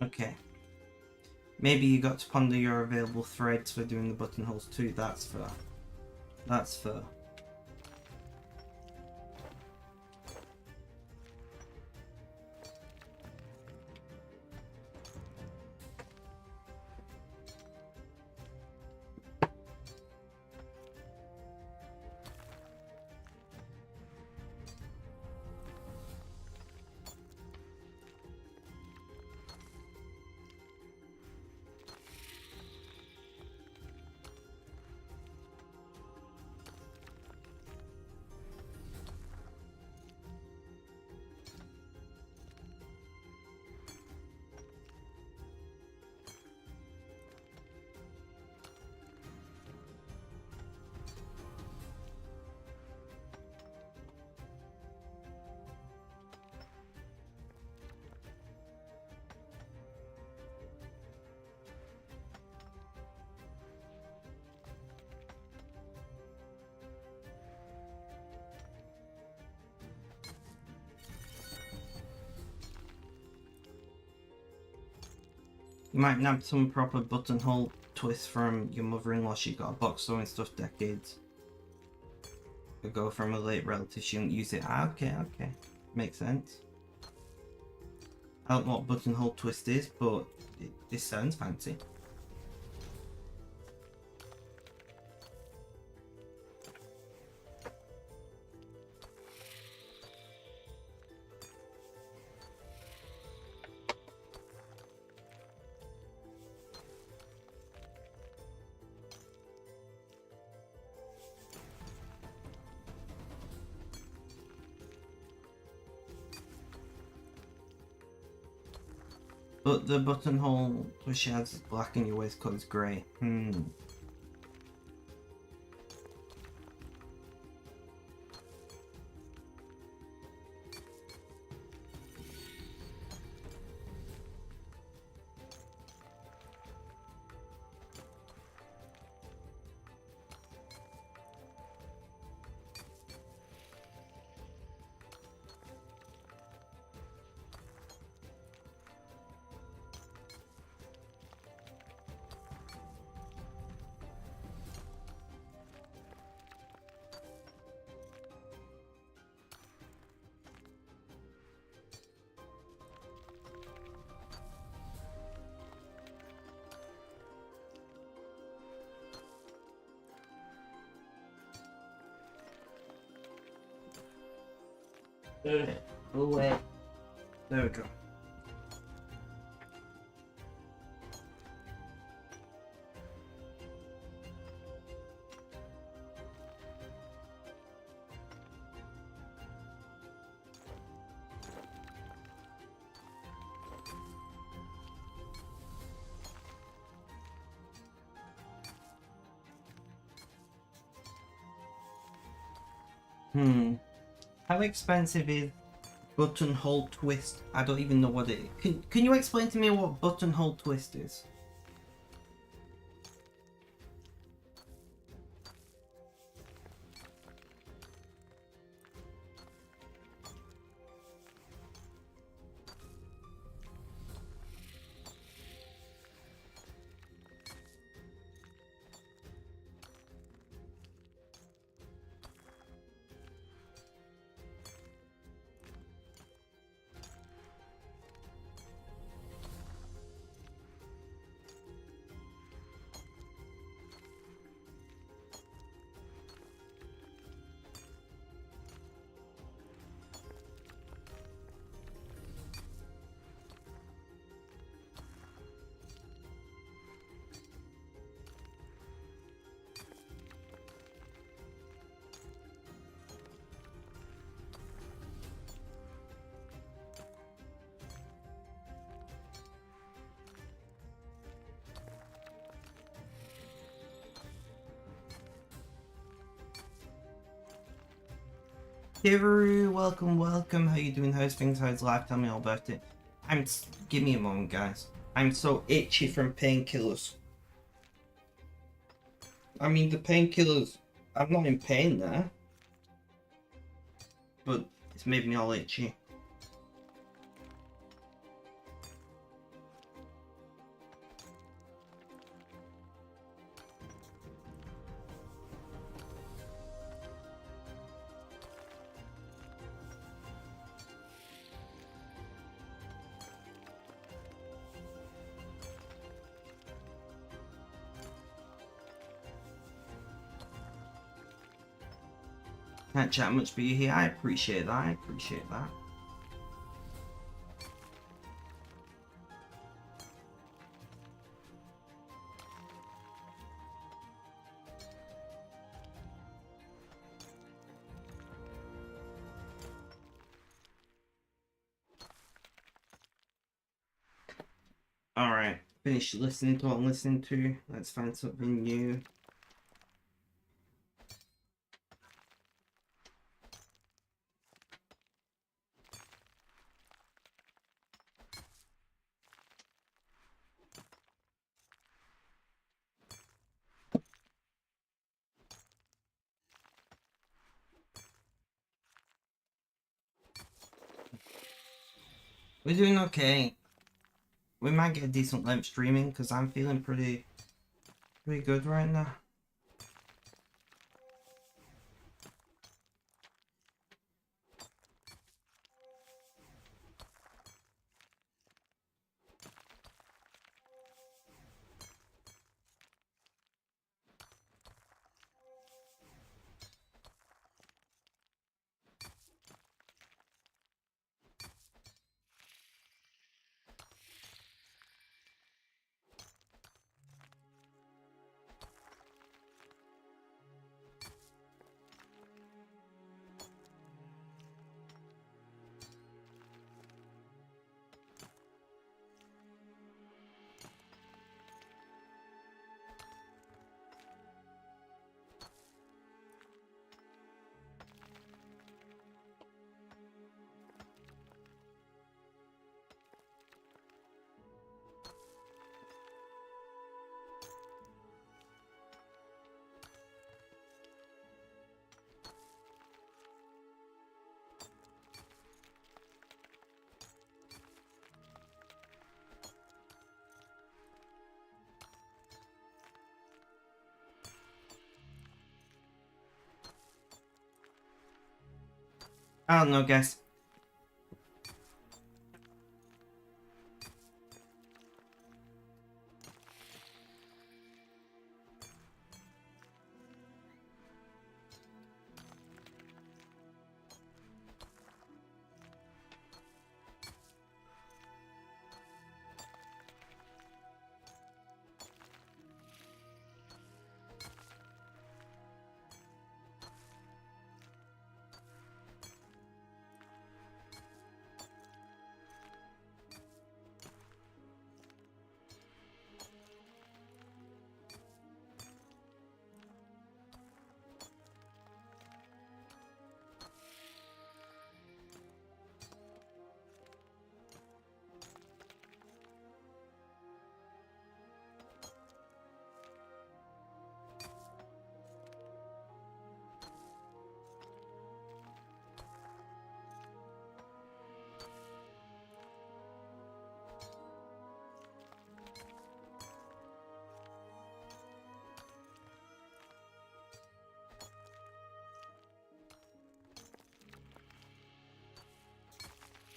Okay. Maybe you got to ponder your available threads for doing the buttonholes too. That's fair. That's fair. You might nab some proper buttonhole twist from your mother-in-law. She got a box sewing stuff decades ago from a late relative. She didn't use it. Ah, okay, okay. Makes sense. I don't know what buttonhole twist is, but this sounds fancy. But the buttonhole twist she has is black and your waistcoat is grey. Away. There we go. How expensive is buttonhole twist? I don't even know what it is. Can you explain to me what buttonhole twist is? Kivaru, welcome. How you doing? How's things? How's life? Tell me all about it. Give me a moment, guys. I'm so itchy from painkillers. I mean, the painkillers. I'm not in pain there, but it's made me all itchy. Can't chat much, but you're here. I appreciate that. I appreciate that. Alright, finish listening to what I'm listening to. Let's find something new. We're doing okay. We might get a decent length streaming because I'm feeling pretty good right now. I don't know, guys.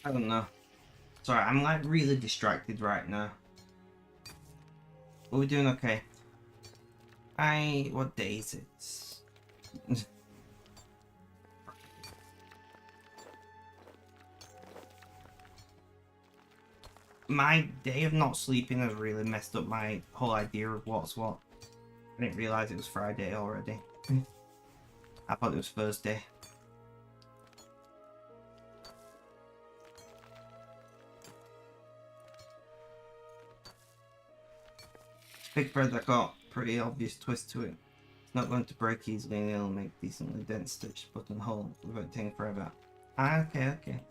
I don't know. Sorry, I'm like really distracted right now. But we're doing okay. What day is it? My day of not sleeping has really messed up my whole idea of what's what. I didn't realise it was Friday already. I thought it was Thursday. Big bread that got pretty obvious twist to it. It's not going to break easily and it'll make decently dense stitched buttonhole without taking forever. Ah, okay.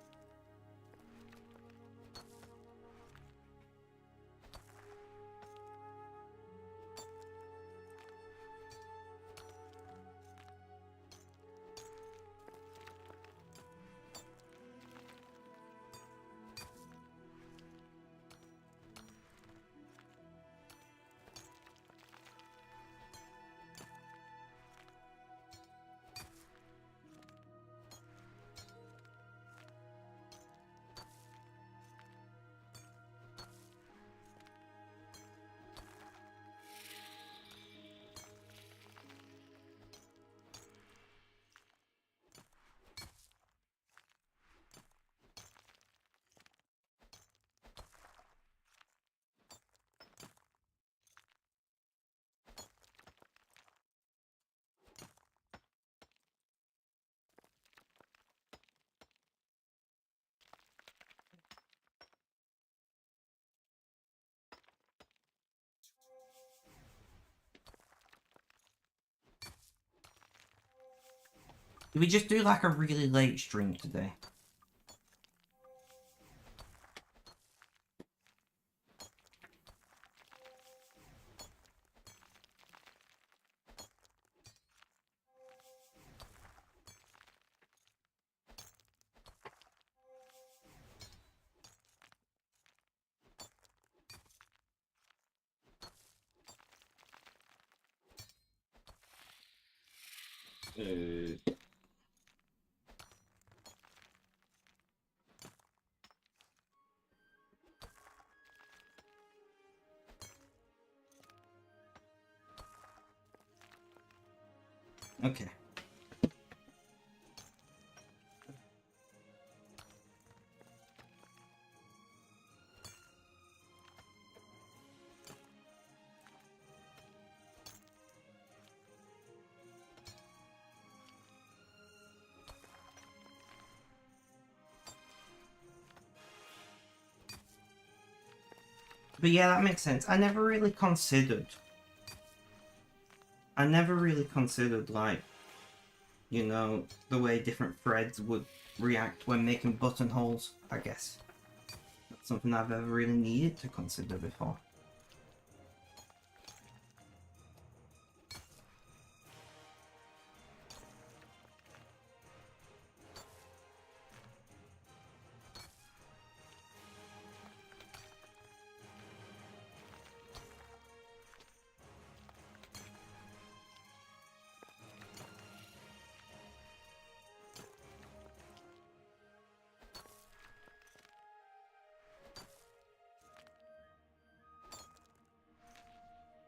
Did we just do like a really late stream today? Okay. But yeah, that makes sense. I never really considered, like, you know, the way different threads would react when making buttonholes, I guess. That's something I've ever really needed to consider before.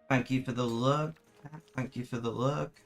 Thank you for the look. Thank you for the look.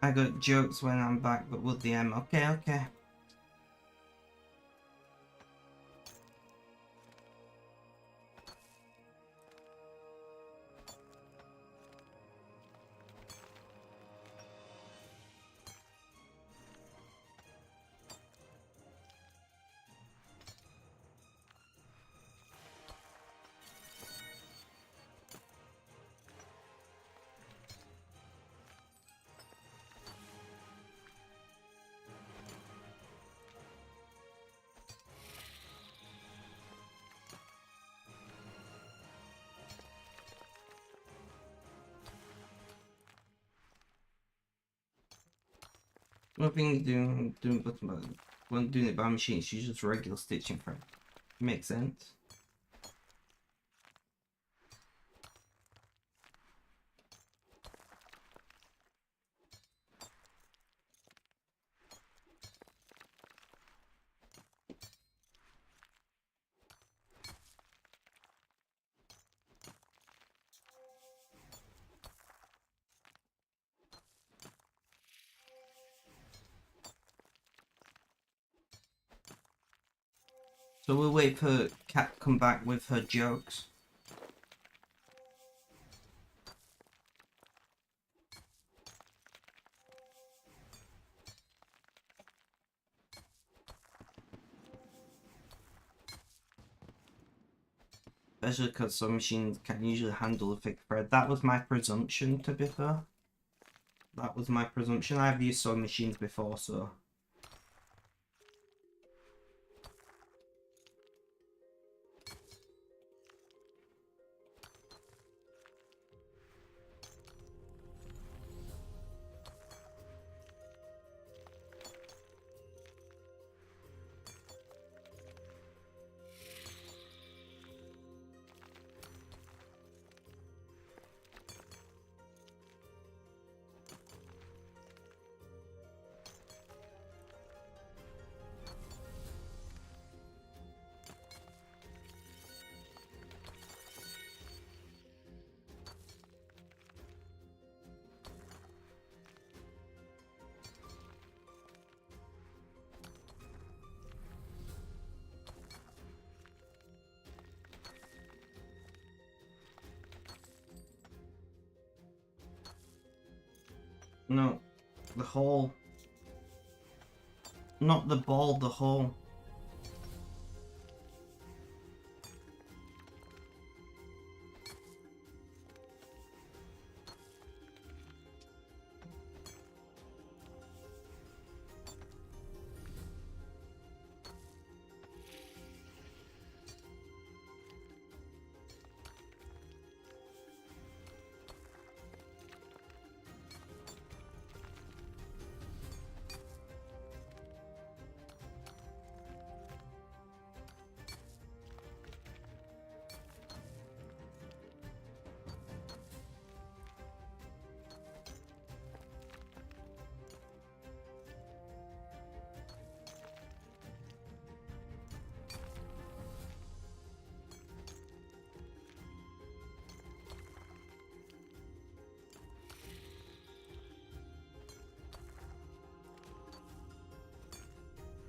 I got jokes when I'm back, but with the M. Okay. Nothing doing button button. When doing it by machine, it's just regular stitching frame. Makes sense. So we'll wait for Kat to come back with her jokes. Especially because some machines can't usually handle a thick thread. That was my presumption, to be fair. That was my presumption. I've used sewing machines before, so... No, the hole. Not the ball, the hole.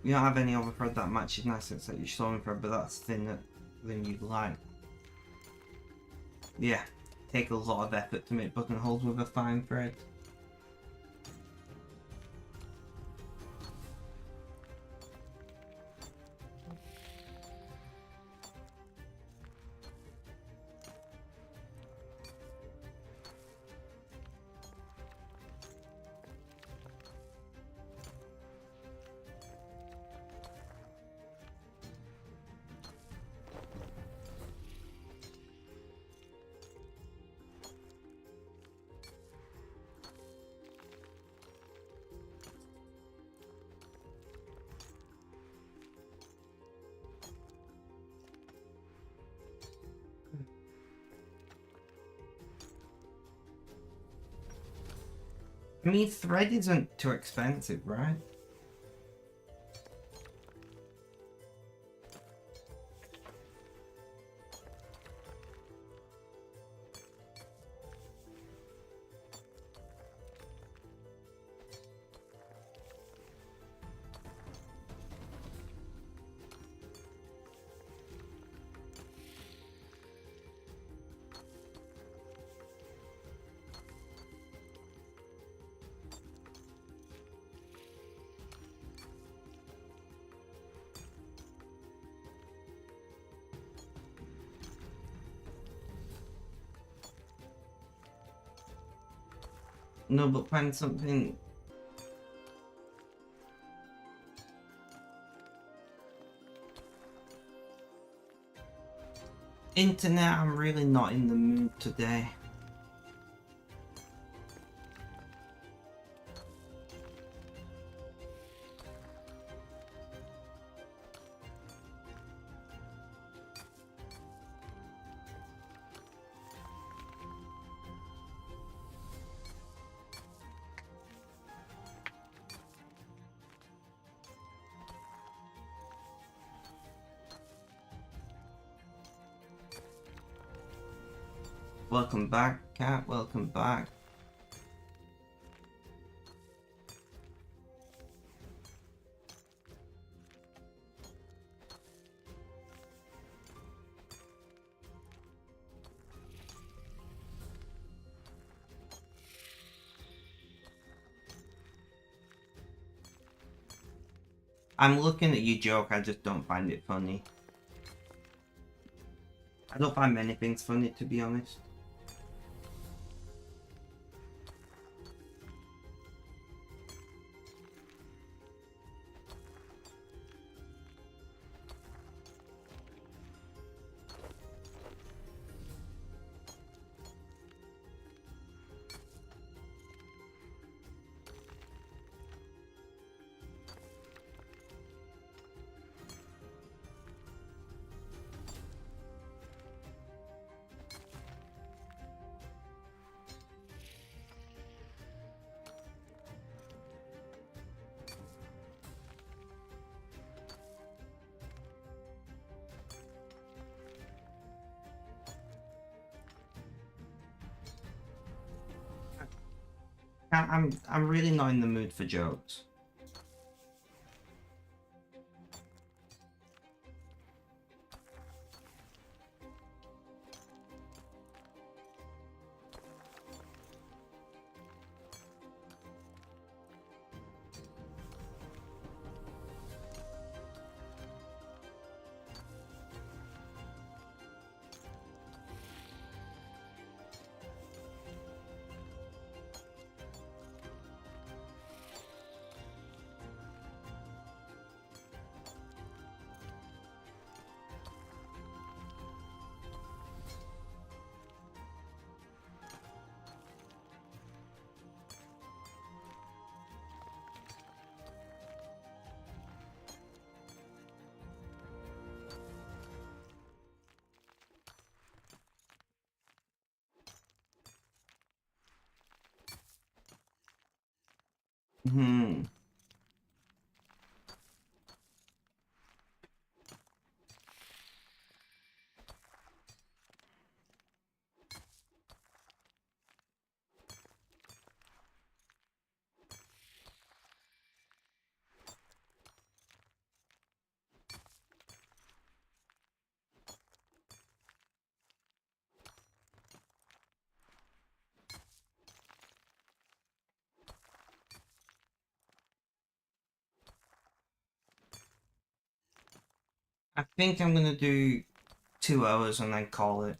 You don't have any other thread that matches nice, it's like your sewing thread, but that's thinner than you'd like. Yeah, take a lot of effort to make buttonholes with a fine thread. I mean, thread isn't too expensive, right? No, but find something. Internet, I'm really not in the mood today. Welcome back, cat. Welcome back. I'm looking at your joke, I just don't find it funny. I don't find many things funny, to be honest. I'm really not in the mood for jokes. Hmm. I think I'm gonna do 2 hours and then call it.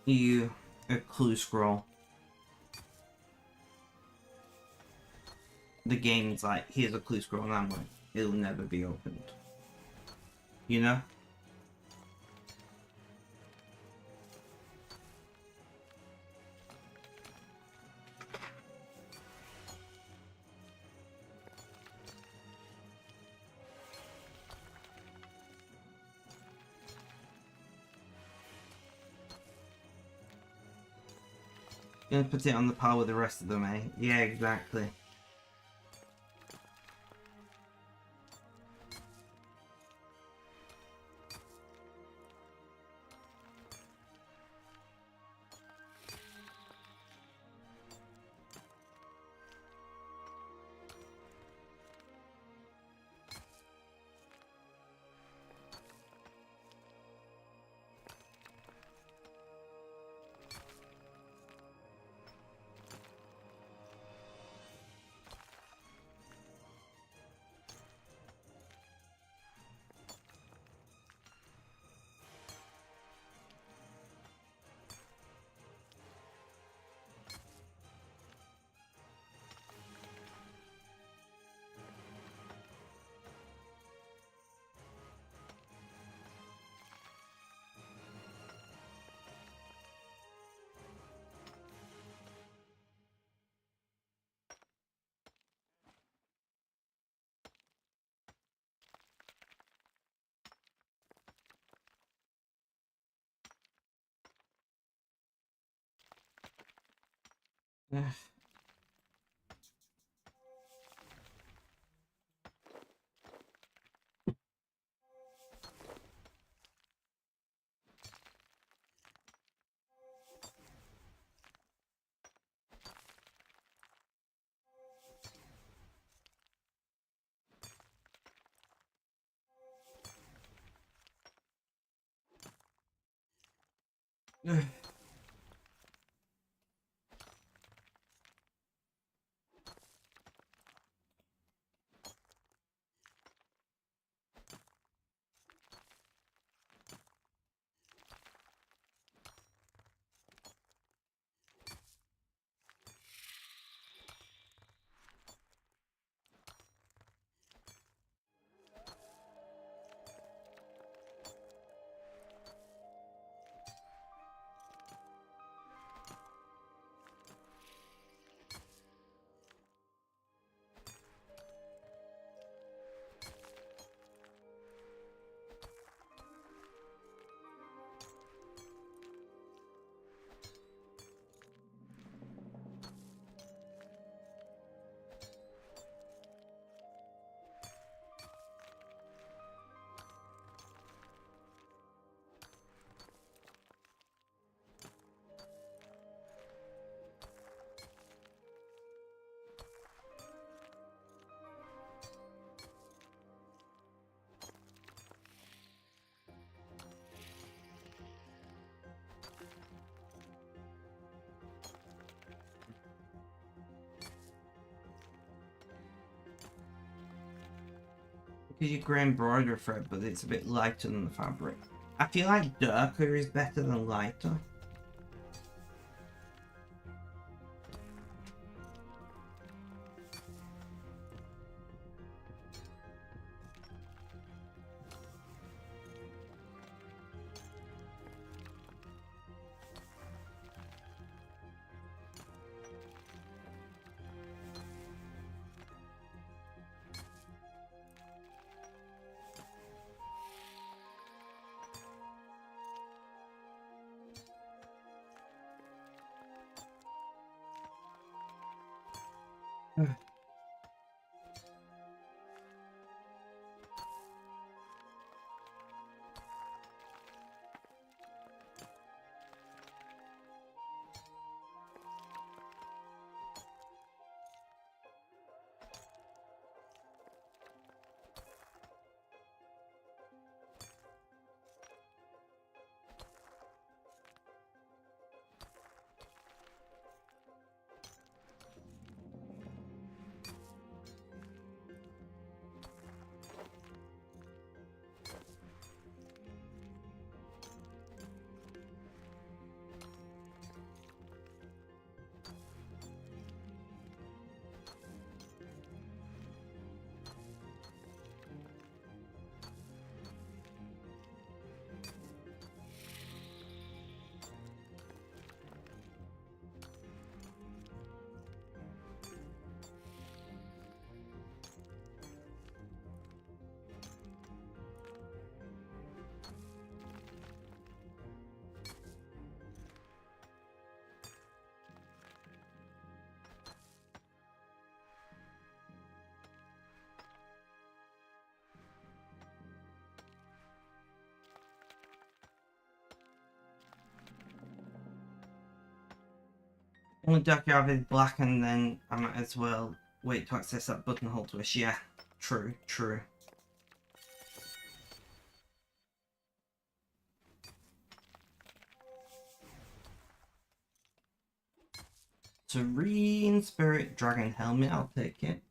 You a clue scroll. The game's like, here's a clue scroll, and I'm like, it'll never be opened. you know? Gonna put it on the par with the rest of them, eh? Yeah, exactly. Because you grey embroidery thread, but it's a bit lighter than the fabric. I feel like darker is better than lighter. Only dark you have is black, and then I might as well wait to access that buttonhole twist. Yeah, true, true. Serene Spirit Dragon Helmet, I'll take it.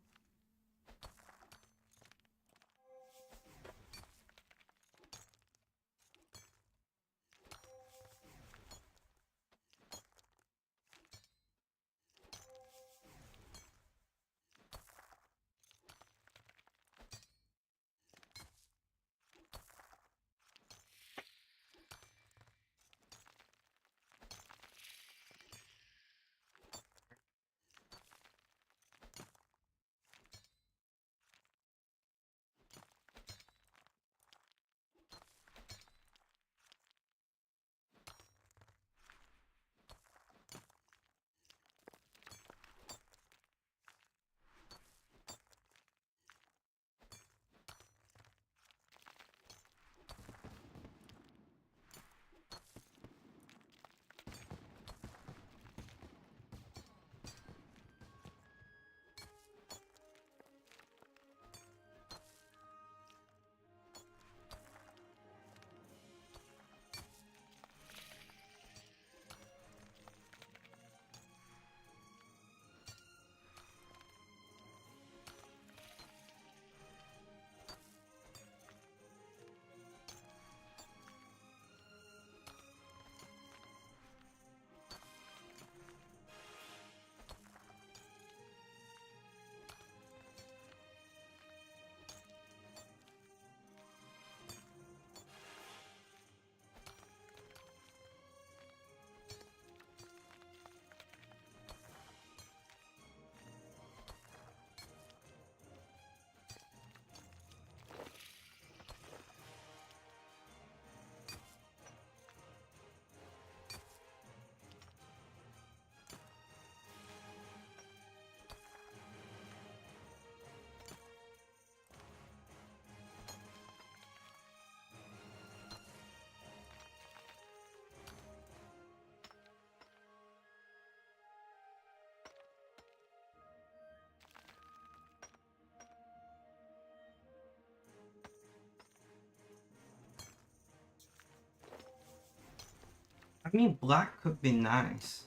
I mean, black could be nice,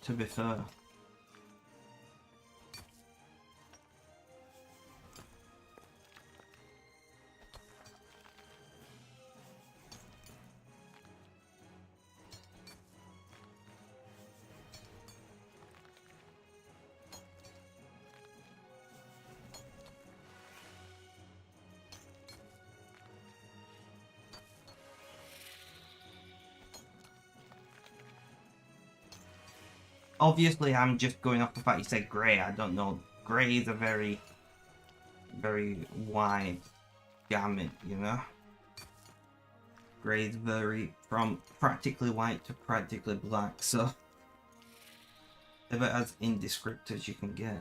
to be fair. Obviously, I'm just going off the fact you said grey. I don't know. Grey is a very, very wide gamut, you know? Grey is very, from practically white to practically black, so they're about as indescript as you can get.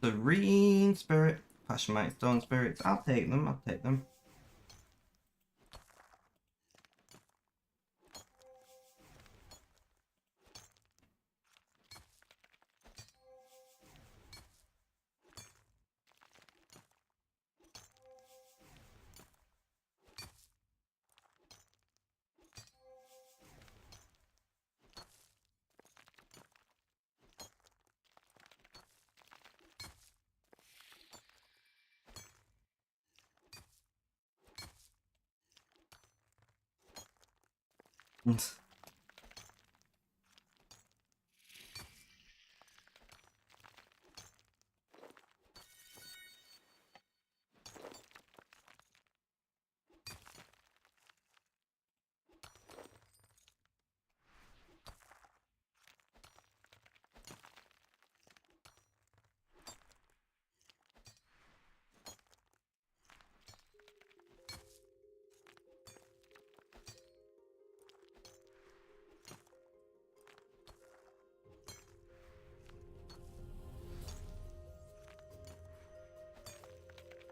Serene Spirit, Passionate Stone Spirits. I'll take them, I'll take them.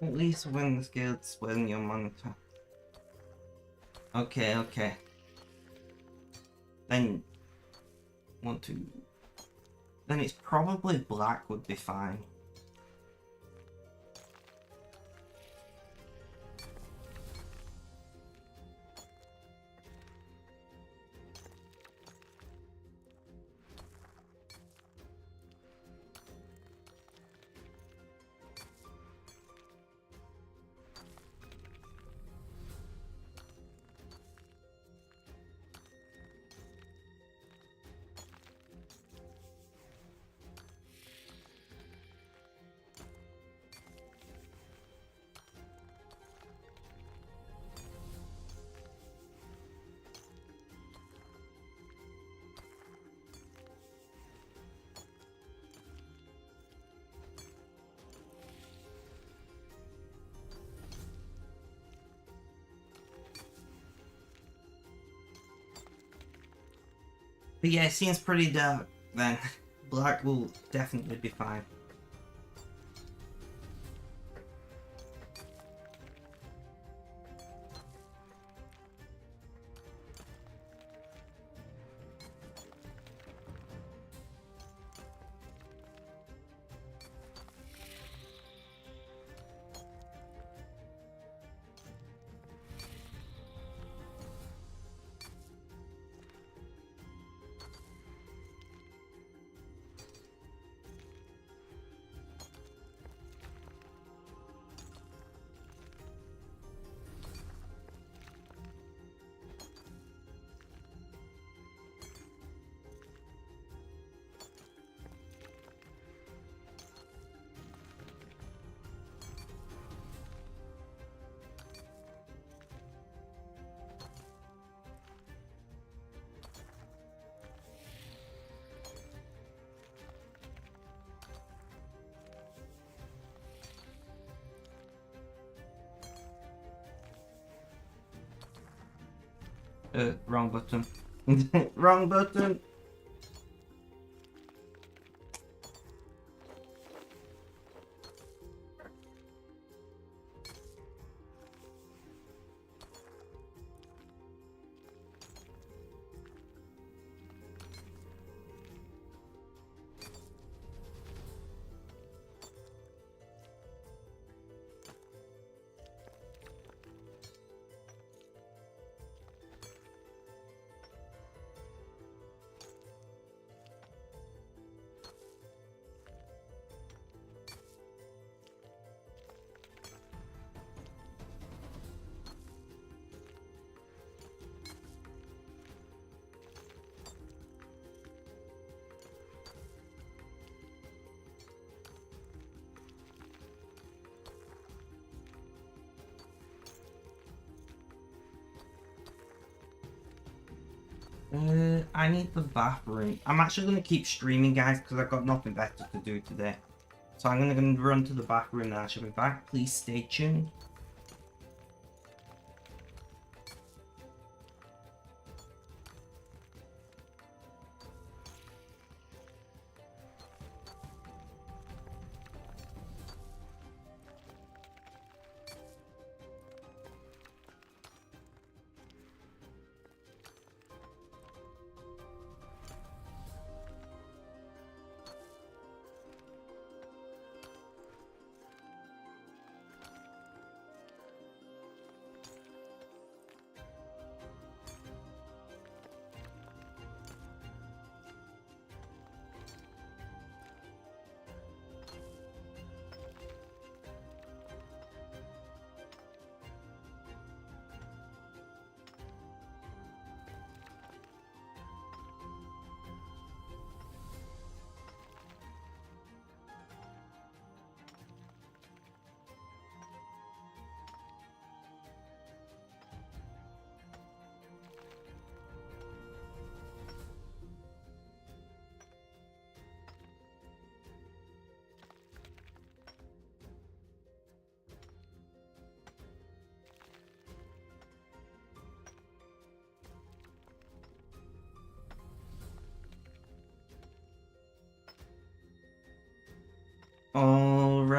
At least when the scale displaying your monitor. Okay, okay. Then want to. Then it's probably black would be fine. But yeah, it seems pretty dark then. Black will definitely be fine. Wrong button. Wrong button! I need the bathroom. I'm actually going to keep streaming, guys, because I've got nothing better to do today. So I'm going to run to the bathroom and I shall be back. Please stay tuned.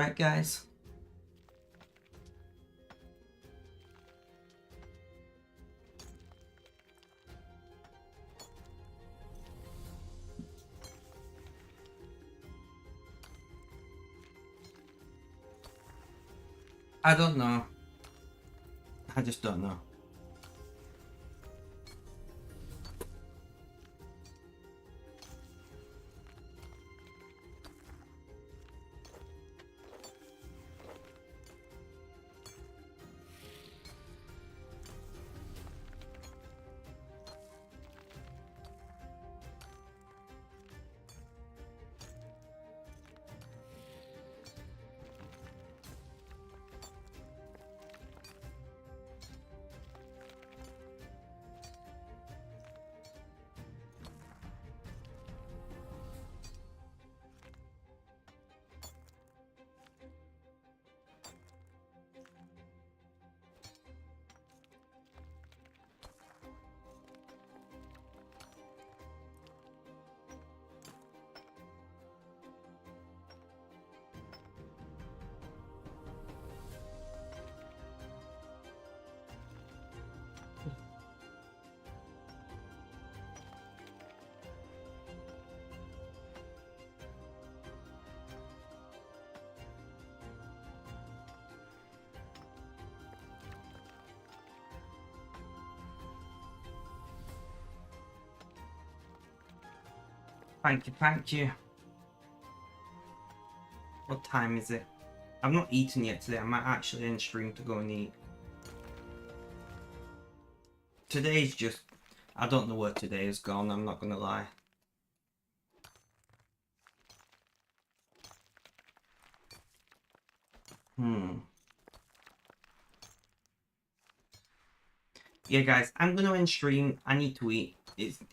right, guys? I don't know. I just don't know. Thank you, thank you. What time is it? I've not eaten yet today. I might actually end stream to go and eat. Today's just... I don't know where today has gone, I'm not gonna lie. Yeah, guys, I'm gonna end stream. I need to eat.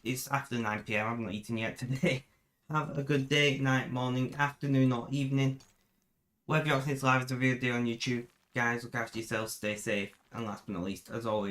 It's after 9 PM. I've not eaten yet today. Have a good day, night, morning, afternoon, or evening. Whatever you're watching this live as a video on YouTube, guys, look after yourselves, stay safe, and last but not least, as always,